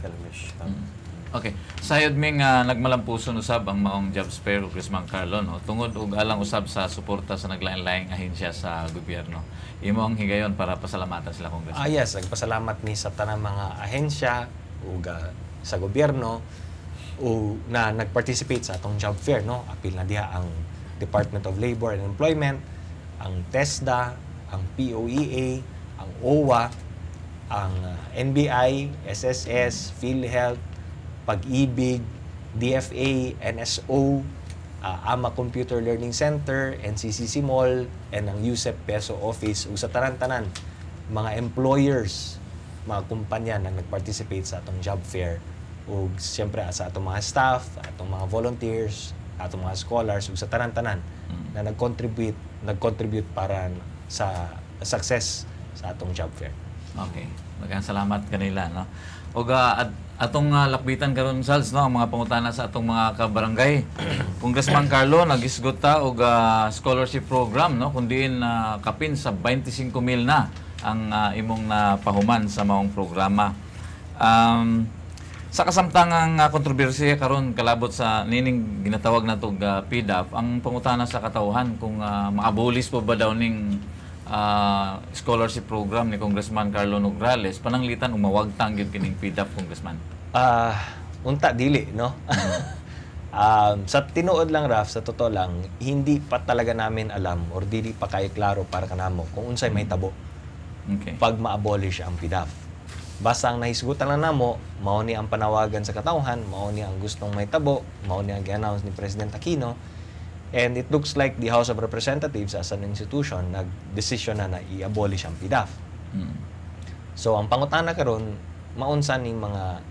Okay. Sayod ming nagmalampuson usab ang maong jobs fair o Congressman Carlo, no? Tungod og alang usab sa suporta sa naglain-laing ahensya sa gobyerno. Imo ang higayon para pasalamatan sila, Congressman. Yes, nagpasalamat ni sa tanang mga ahensya ug sa gobyerno o na nag-participate sa atong job fair, no? Apil na diha ang Department of Labor and Employment, ang TESDA, ang POEA, ang OWA, ang NBI, SSS, PhilHealth, Pag-ibig, DFA, NSO, AMA Computer Learning Center, NCCC Mall, and ang USEP Peso Office ug sa tanan-tanan mga employers, mga kumpanya na nag-participate sa atong job fair ug siyempre sa atong mga staff, atong mga volunteers, atong mga scholars ug sa tanan-tanan na nag-contribute para sa success sa atong job fair. Okay. Magang salamat kanila, no. Og atong lakbitan karon Salz, no, ang mga pangutana sa atong mga kabarangay. Congressman Carlo nagisgot ta og scholarship program, no, kundi kapin sa 25,000 na ang imong napahuman sa maong programa. Sa kasamtangang kontrobersiya karon kalabot sa nining ginatawag natong PDAF, ang pangutana sa katawhan kung maabolis po ba daw ning scholarship program ni Congressman Carlo Nograles, pananglitan umawagtang gyud kining PDAF, Congressman. Unta dili, no. Sa tinuod lang, Raf, sa totoo lang, hindi pa talaga namin alam or dili pa kay klaro para kanamo kung unsay may tabo. Okay. Pag ma-abolish ang PDAF. Basta ang nahisgutan lang namo, mao ni ang panawagan sa katawhan, mao ni ang gustong may tabo, mao ni ang gi-announce ni President Aquino. And it looks like the House of Representatives as an institution nag-desisyon na i-abolish ang PDAF. So ang pangutana karon, maunsa ning mga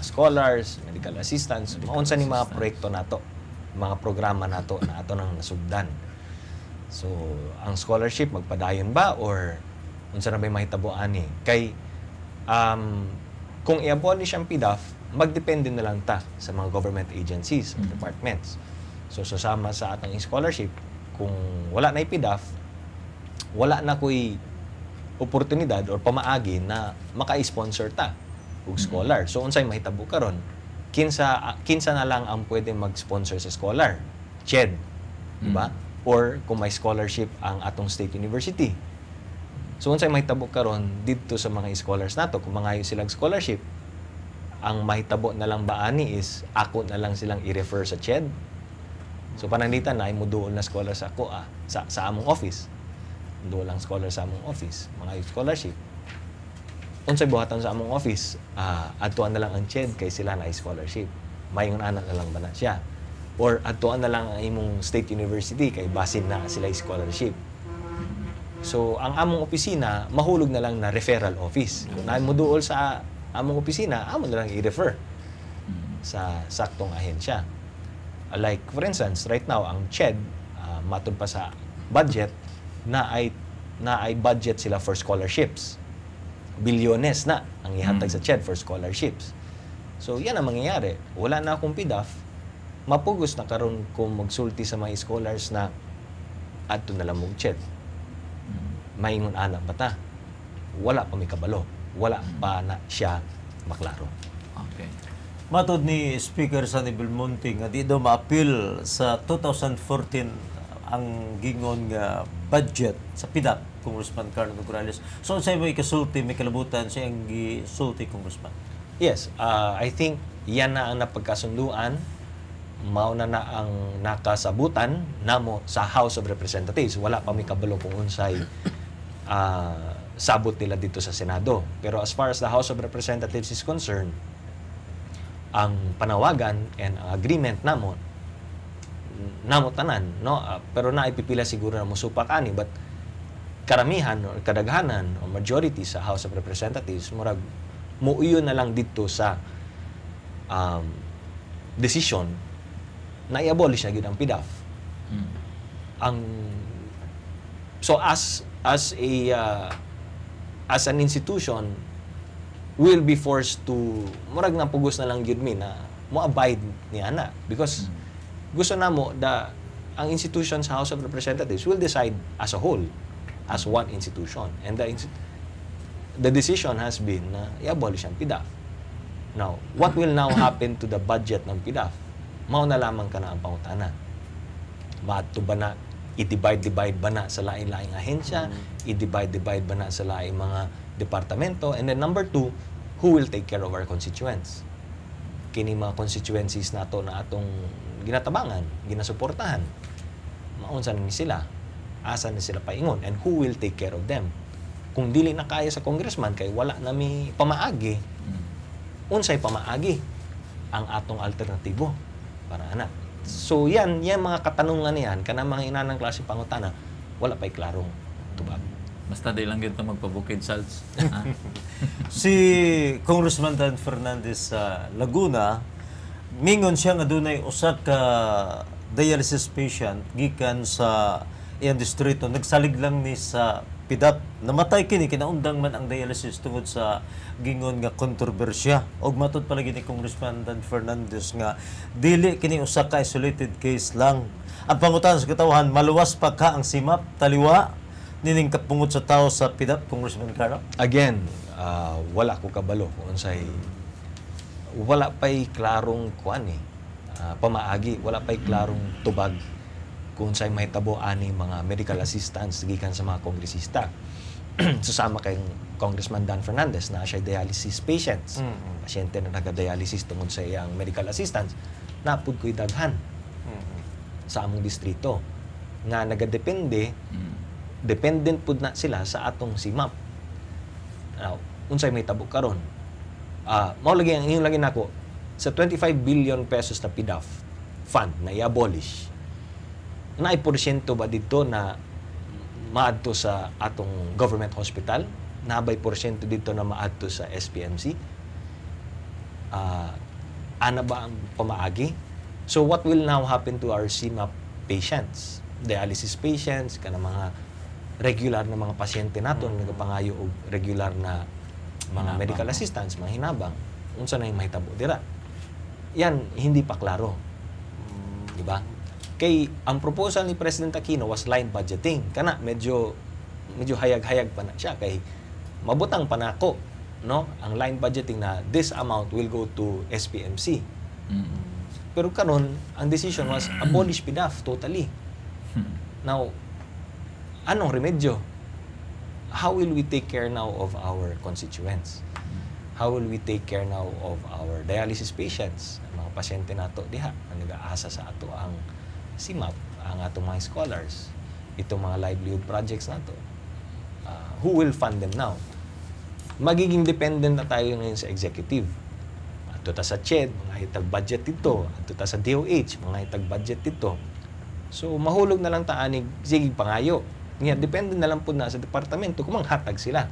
scholars, medical assistants, maunsa ning mga proyekto nato, mga programa nato na ato nang nasugdan. So ang scholarship magpadayon ba or unsa na may mahitabo ani? Kay kung i-abolish ang PDAF, magdepende na lang ta sa mga government agencies or departments. So susama sa atang scholarship, kung wala na PDAF, wala na ko'y oportunidad or pamaagi na maka-sponsor ta og scholar. So unsay mahitabo karon? Kinsa na lang ang pwede mag-sponsor sa scholar? CHED, di ba? Or kung may scholarship ang atong state university. So unsay mahitabo karon didto sa mga scholars nato, kung mangayo silang scholarship, ang mahitabo na lang ba ani is ako na lang silang i-refer sa CHED. So pananglitan na ay muduol na scholar sa ako sa among office. Muduol lang scholar sa among office, mga scholarship. Unsay buhatan sa among office, adtuan na lang ang CHED kay sila na ay scholarship. Mayon ana na lang ba na siya? Or adtuan na lang ang imong state university kay basin na sila ay scholarship. So ang among opisina mahulog na lang na referral office. Kung naay muduol sa among opisina, amo na lang i-refer sa saktong ahensya. Like, for instance, right now, ang CHED, matod pa sa budget, na ay budget sila for scholarships. Bilyones na ang ihatag sa CHED for scholarships. So, yan ang mangyayari. Wala na akong PDAF, mapugos na karon kung magsulti sa mga scholars na adto na lang mong CHED. Maingon anak bata. Wala pa may kabalo. Wala pa na siya maklaro. Okay. Matod ni Speaker Sunny Belmonte nga di daw ma-appeal sa 2014 ang gingon nga budget sa PDAF, Congressman Carlo Nograles. So unsay mo ikasulti, may kalabutan sa ang gisulti, Congressman? Yes, I think yan na ang napagkasunduan, mao na ang nakasabutan namo sa House of Representatives. Wala pa may kabalo kung unsay sabot nila dito sa Senado. Pero as far as the House of Representatives is concerned, ang panawagan and ang agreement namo tanan, no, pero naipipila siguro na musupak ani, but karamihan or kadaghanan o majority sa House of Representatives murag muuyo na lang dito sa decision na i-abolish na gyud ang PDAF. So as an institution, will be forced to murag na pugos na lang gyud mi na mo-abide ni ana, because gusto namo ang institution sa House of Representatives will decide as a whole, as one institution, and the decision has been na i-abolish ang PDAF. Now, what will now happen to the budget ng PDAF? Mao na lamang ka na ang pangutana. Maadto ba na i-divide ba na sa lain-laing ahensya, i-divide ba na sa laing mga departamento, and then number 2, who will take care of our constituents? Kini mga constituencies nato na atong ginatabangan, ginasuportahan, maunsa ni sila, asa ni sila paingon, and who will take care of them? Kung dili na kaya sa congressman kay wala na mi pamaagi, unsay pamaagi ang atong alternatibo para ana? So yan mga katanungan niyan kana mga inanang klase pangutana, wala pa'y klarong tubag. Basta di lang dito magpabukid, Salz. Si Congressman Dan Fernandez sa Laguna, mingon siya nga dunay usa ka dialysis patient gikan sa iyang distrito nagsalig lang ni sa PDAP namatay kini kinaundang man ang dialysis tungod sa gingon nga kontrobersya og matud palagi ni Congressman Dan Fernandez nga dili kini usa ka isolated case lang. Ang pangutan sa katawhan maluwas pa ka ang simap taliwa nining kapungot sa tao sa PDAP, Congressman Carlo? Again, wala ko kabalo kung unsay wala pa'y klarong kuan pamaagi, wala pa'y klarong tubag kung unsay mahitabo ani mga medical assistants gikan sa mga kongresista. Susama kay Congressman Dan Fernandez na siya dialysis patients. Pasyente na nagadialysis tungod sa iyang medical assistants, napud ko'y daghan sa among distrito nga nagadepende dependent pud na sila sa atong SIMAP. Now, unsay may tabo karon? Mao lagi ang inyong lagi nako sa 25 billion pesos na PDAF fund na i-abolish. Naay porsyento ba dito na maadto sa atong government hospital? Nabay porsyento dito na maadto sa SPMC? Ana ba ang pamaagi? So what will now happen to our SIMAP patients? Dialysis patients, kana mga regular na mga pasyente nato na nagapangayo og regular na mga medical assistants, mga hinabang, unsa na yung mahitabo dira. Yan, hindi pa klaro. Di ba? Kay, ang proposal ni President Aquino was line budgeting. Kana, medyo hayag-hayag pa na siya. Kay, mabutang pa na ako, no? Ang line budgeting na this amount will go to SPMC. Pero karon ang decision was abolish PDAF totally. Now, anong remedyo? How will we take care now of our constituents? How will we take care now of our dialysis patients? Ang mga pasyente nato diha ang nag-aasa sa ato ang SIMAP, ang atong mga scholars, itong mga livelihood projects nato. Who will fund them now? Magiging dependent na tayo ngayon sa executive. Ato ta sa CHED, mga hitag budget dito. Ato ta sa DOH, mga hitag budget dito. So mahulog na lang taanig sige pangayo. Nga, depende na lang po na sa departamento kung manghatag sila.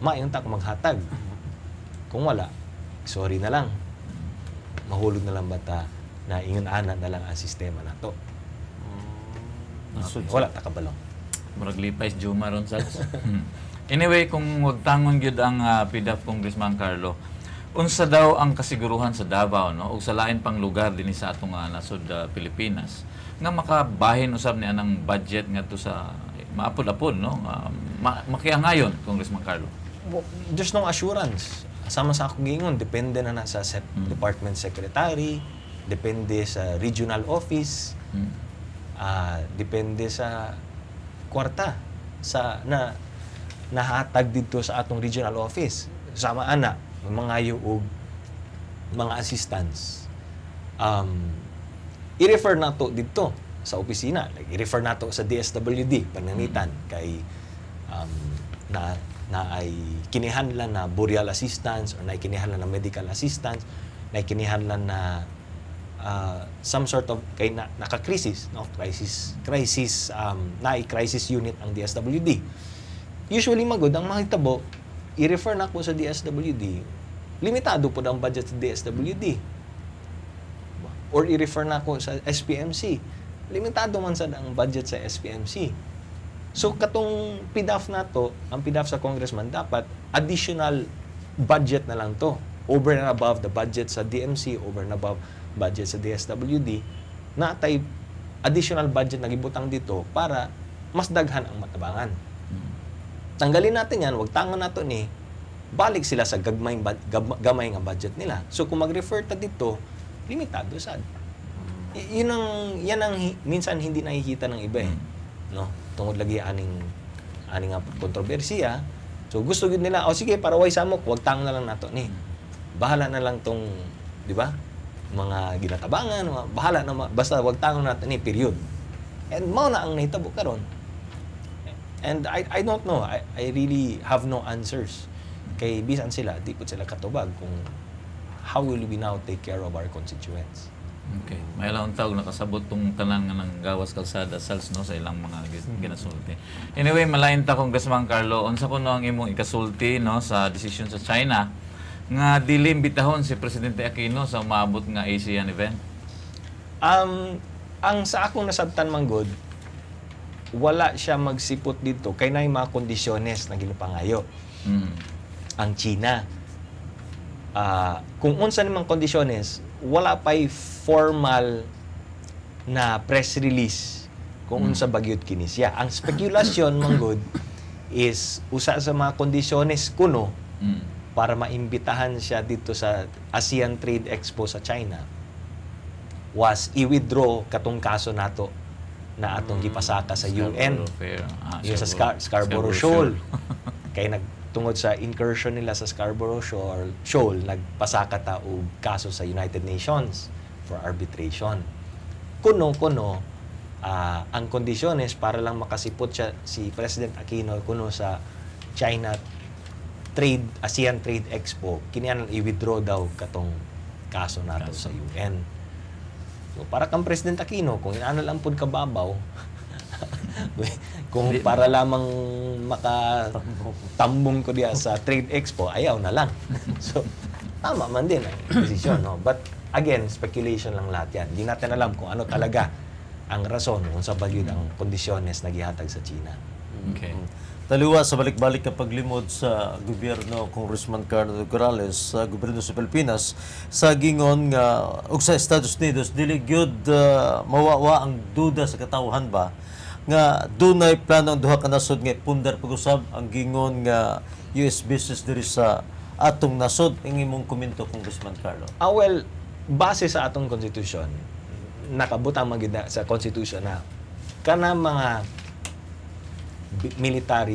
Maayong ta kung maghatag. Kung wala, sorry na lang. Mahulog na lang bata na ingon-ana na lang ang sistema na to. Wala ta kabalong. Murag lipay Juma ron sa. Anyway, kung wagtangon gyud ang PDAF Congressman Carlo, unsa daw ang kasiguruhan sa Davao no ug sa lain pang lugar dinhi sa atong nasod Pilipinas nga makabahin usab ni anang budget ngadto sa maapod-apod no makiangayon Congressman Carlo? There's no assurance. Sama sa ako gingon, depende na sa department secretary, depende sa regional office, depende sa kwarta sa nahatag dito sa atong regional office. Sama ana mangayo og mga assistants. I-refer nato dito sa opisina, like i-refer nato sa DSWD panangitan kay na ay kinihanlan na burial assistance or na kinihanlan na medical assistance, na kinihanlan na some sort of kay naka-crisis, no? Crisis crisis unit ang DSWD. Usually magod ang mga hitabo i-refer na ko sa DSWD, limitado po ang budget sa DSWD. Or i-refer na ko sa SPMC, limitado man sa ang budget sa SPMC. So, katong PDAF na to, ang PDAF sa congressman, dapat additional budget na lang to. Over and above the budget sa DMC, over and above budget sa DSWD, na tay additional budget na gibutang dito para mas daghan ang matabangan. Tanggalin natin yan, wag tangon nato ni balik sila sa gamay nga budget nila. So kung mag-refer ta dito, limitado sad. Yan ang minsan hindi nakikita ng iba no? Tungod lagi aning nga kontrobersiya. So gusto gid nila, sige para way samok, wag tangon na lang nato ni. Bahala na lang tong, di ba? Mga ginatabangan, bahala na basta wag tangon nato ni period. And mao na ang nahitabo karon. And I don't know. I really have no answers. Kay bisan sila, di po sila katubag kung how will we now take care of our constituents. Okay. May ilang taog nakasabot tong tanan nga ng gawas kalsada SALS no sa ilang mga ginasulti. Anyway, malain ta Congressman Carlo, unsa kuno ang imong ikasulti no sa desisyon sa China nga dili imbitahon si Presidente Aquino sa umabot nga ASEAN event? Ang sa akong nasabtan manggod, wala siya magsipot dito kay na mga kondisyones na ginupangayo. Ang China. Kung unsa namang kondisyones, wala pa'y formal na press release kung unsa bagyot kini siya. Ang spekulasyon manggod is usa sa mga kondisyones kuno para maimbitahan siya dito sa ASEAN Trade Expo sa China was i-withdraw katong kaso nato na atong gipasaka sa UN. Yung sa Scarborough Shoal. Kaya tungod sa incursion nila sa Scarborough Shoal, nagpasaka ta og kaso sa United Nations for arbitration. Kuno, ang kondisyones para lang makasipot siya si President Aquino kuno sa ASEAN Trade Expo, kiniyan i-withdraw daw katong kaso nato sa UN. So, para kang President Aquino, kung inaano lang po kababaw, kung para lamang makatambong ko diya sa Trade Expo, ayaw na lang. So, tama man din ang desisyon, no? But, again, speculation lang lahat yan. Hindi natin alam kung ano talaga ang rason kung sa bagyod ang kondisyones na gihatag sa China. Okay. Taliwa sa balik-balik na paglimod sa gobyerno Congressman Carlo Nograles sa gobyerno sa Pilipinas sa gingon nga ug sa Estados Unidos dili gyud mawawa ang duda sa katawhan ba nga dunay plano ang duha ka nasod nga pundar pag-usab ang gingon nga US business diri sa atong nasod. Ang imong komento, Congressman Carlo? Well, base sa atong constitution, nakabutang magida sa constitution na kana mga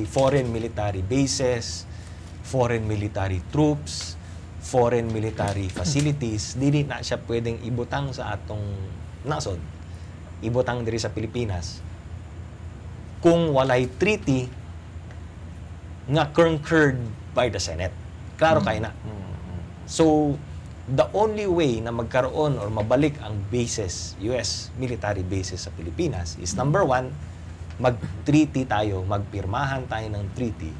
foreign military bases, foreign military troops, foreign military facilities, dili na siya pwedeng ibutang sa atong nasod. Ibutang diri sa Pilipinas kung walay treaty nga concurred by the Senate. Klaro kay na. So, the only way na magkaroon or mabalik ang bases, US military bases sa Pilipinas is number one, mag-treaty tayo, magpirmahan tayo ng treaty,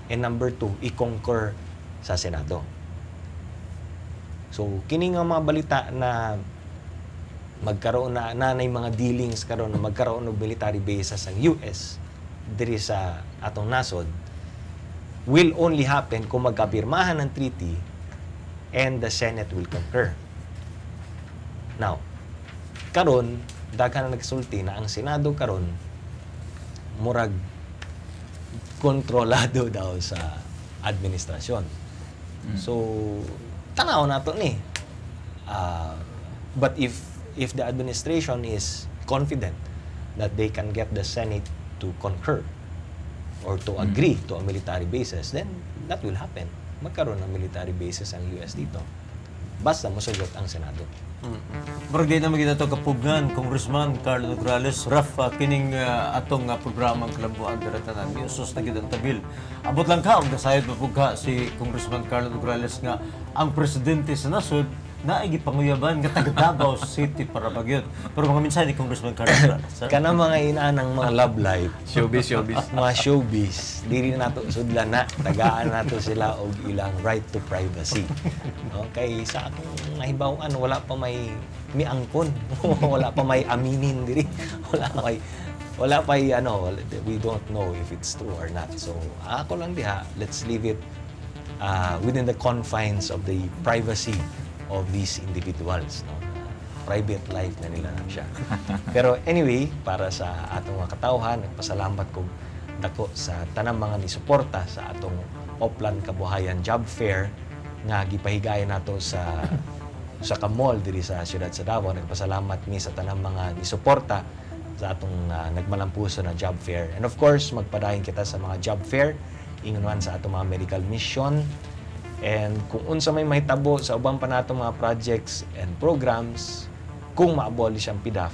and number two, i-concur sa Senado. So, kini nga mga balita na magkaroon na mga dealings karon na magkaroon ng military bases ang US diri sa atong nasod will only happen kung magkapirmahan ng treaty and the Senate will concur. Now, karon daghan na nagsulti na ang Senado karon murag kontrolado daw sa administrasyon. So, tanaw nato ni. But if the administration is confident that they can get the Senate to concur or to agree to a military basis, then that will happen. Magkaroon ng military bases ang US dito. Basta mosugot ang Senado. Murag di na magiging ito kapugan, Congressman Carlo Nograles, kining atong programang Kalambuan Daratanan, Yusos na gidang tabil. Abot lang ka, sayod mapugka si Congressman Carlo Nograles nga ang presidente sa nasod na igipanguyaban nga taga Davao City para bagyod. Pero mga minsan ni Congressman Carlo Nograles. Kana mga inanang mga love life, Showbiz. mga showbiz, dili nato sudlan na, tagaan nato sila og ilang right to privacy. Okay, sa akong nahibaw-an, wala pa may miangkon. Wala pa may aminin diri. Wala pa we don't know if it's true or not. So, ako lang diha, let's leave it within the confines of the privacy of these individuals, no? Private life na nila lang siya. Pero anyway, para sa atong mga katawhan, nagpasalamat ko dako sa tanang mga nisuporta sa atong Oplan Kabuhayan Job Fair nga gipahigayon nato sa Kamol diri sa siyudad sa Davao. Nagpasalamat mi sa tanang mga nisuporta sa atong nagmalampuso na job fair. And of course, magpadayon kita sa mga job fair ingon sa atong mga medical mission. And kung unsa may mahitabo sa ubang pa natong mga projects and programs, kung ma-abolish ang PDAF,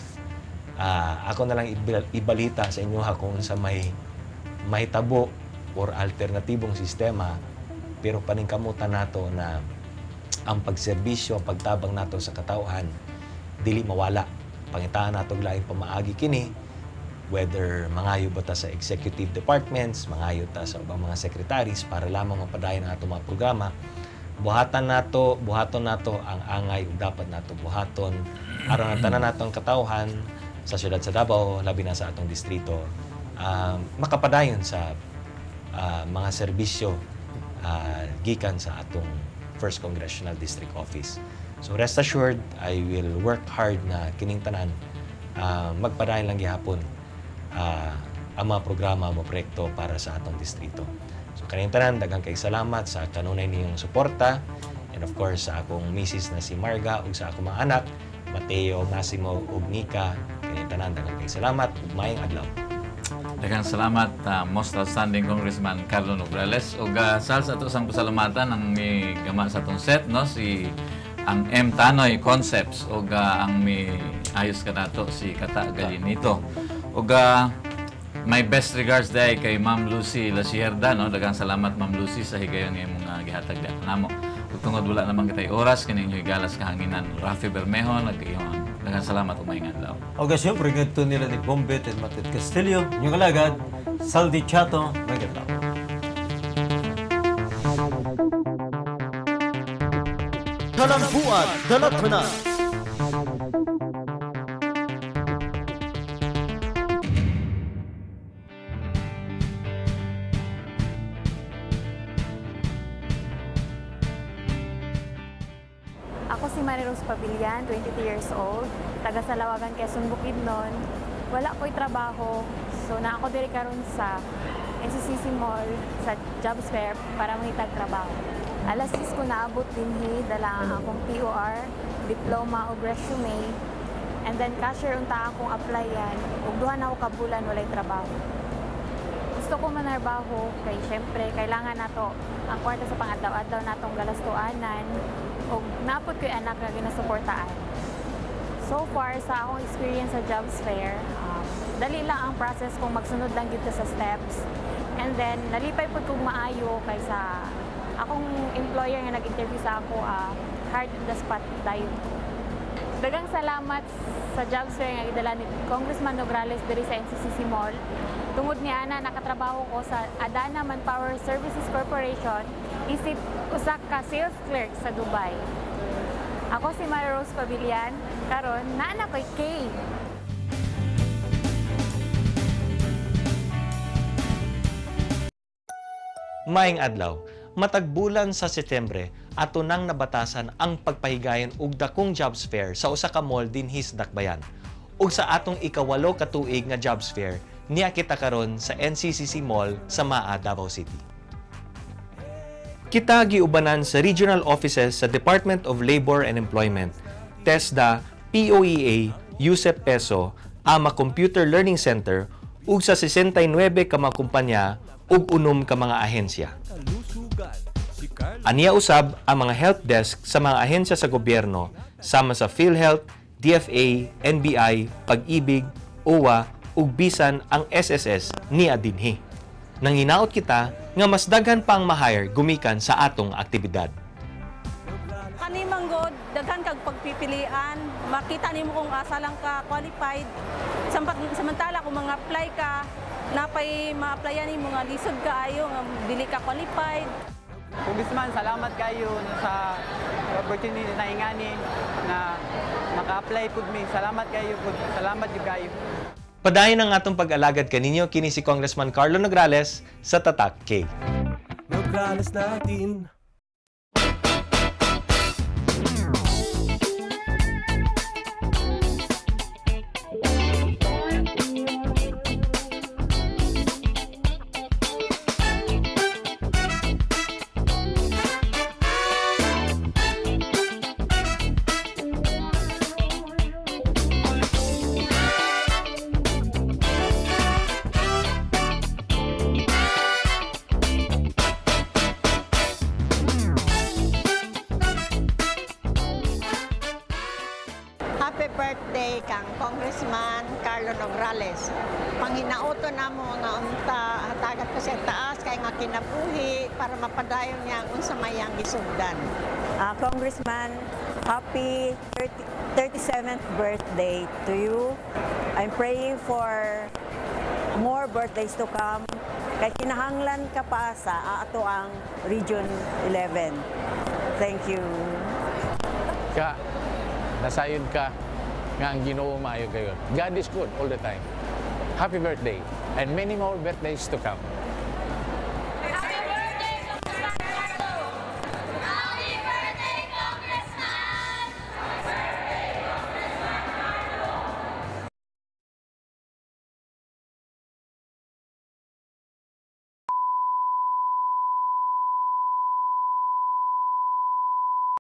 ako na lang ibalita sa inyo kung unsa may mahitabo or alternatibong sistema, pero paningkamutan nato na ang pagserbisyo, ang pagtabang nato sa katawhan, dili mawala. Pangitaan nato laing pamaagi kini, whether mangayo ba ta sa executive departments, mangayo ta sa ubang mga secretaries para lamang mapadayon ang atong mga programa buhaton nato ang angay ug dapat nato buhaton aron ang tanan natong katawhan sa siyudad sa Davao, labi na sa atong distrito, makapadayon sa mga serbisyo gikan sa atong First Congressional District Office. So rest assured, I will work hard na kining tanan magpadayon lang gihapon ang mga programa mo proyekto para sa atong distrito. So kaning tanan, daghang kay salamat sa kanunay niyong suporta, and of course sa akong misis na si Marga ug sa akong mga anak Mateo, Massimo ug Nika. Kaning tanan, daghang kay salamat ug maayong adlaw. Daghang salamat, most outstanding Congressman Carlo Nograles. Ug sal sa ato sang pasalamatan ang may gama sa atong set, no, si ang M. Tanoy Concepts ug ang may ayos ka nato si Kata Galinito. Ug my best regards day kay Ma'am Lucy Lasierda, no. Daghang salamat Ma'am Lucy sa higayon nga imong gihatag diha namo. Ug tungod wala naman kitay oras kaning higalas kahanginan Rafi Bermejo, daghang salamat ug maayong adlaw. O siyempre, ganito nila ni Bombet at Matet Castillo, yung alagad, Saldi Chato, magandang. Kalambuan, Dalatana. Ako si Marirose Pavilian, 22 years old, taga Salawagan, Quezon, Bukidnon. Wala ko'y trabaho, so na ako diri karon sa NCCC Mall sa jobs fair para mahitag trabaho. Alas 6 ko naabot dinhi, dala ang akong POR, diploma o resume, and then cashier unta akong applyan, ug duha na ako kabulan walay trabaho. Gusto ko manarbaho kay syempre kailangan nato ang kwarta sa pangadlaw-adlaw natong galastuanan ug naapod ko'y anak nga ginasuportaan. So far sa akong experience sa jobs fair, dali lang ang process kung magsunod lang dito sa steps. And then nalipay pud kog maayo kaysa akong employer nga nag-interview sa ako, hard on the spot dayon. Daghang salamat sa jobs fair nga gidala ni Congressman Nograles diri sa NCCC Mall. Tungod ni ana nakatrabaho ko sa Adana Manpower Services Corporation, isip usa ka sales clerk sa Dubai. Ako si Marirose Pavilian, karon naana ko'y Kay. Maayong adlaw, matag bulan sa Setyembre, ato nang nabatasan ang pagpahigayon og dakong jobs fair sa usa ka mall dinhi sa Dakbayan. Ug sa atong ikawalo ka tuig nga jobs fair, niya kita karon sa NCCC Mall sa Maa, Davao City. Kita giubanan sa regional offices sa Department of Labor and Employment, TESDA, POEA, USEP Peso, AMA Computer Learning Center, ug sa 69 ka mga kumpanya ug 6 ka mga ahensya. Aniya usab ang mga help desk sa mga ahensya sa gobyerno sama sa PhilHealth, DFA, NBI, Pag-ibig, OWA ug bisan ang SSS niya dinhi. Nanginaot kita nga mas daghan pang ma-hire gumikan sa atong aktibidad. Kani manggod, daghan kag pagpipilian, makita nimo kung asa lang ka qualified. Samantala kung mga apply ka, napay ma-applyan nimo nga lisod kaayo nga dili ka qualified. Congressman, salamat kayo sa opportunity na ingani na maka-apply pud mi. Salamat kayo pud. Salamat jud kayo. Padayon ang atong pag-alagad kaninyo kini si Congressman Carlo Nograles sa Tatak K. Nograles natin. Happy birthday kang Congressman Carlo Nograles. Panghinauton namo nga unta hatagat ko sa taas kay nga kinabuhi para mapadayon niya ang unsa mayang gisugdan. Congressman, happy 37th birthday to you. I'm praying for more birthdays to come. Kay kinahanglan ka pa sa ato ang Region 11. Thank you. Ka, nasayod ka nga ang Ginoo maayo kayo. God is good all the time. Happy birthday and many more birthdays to come.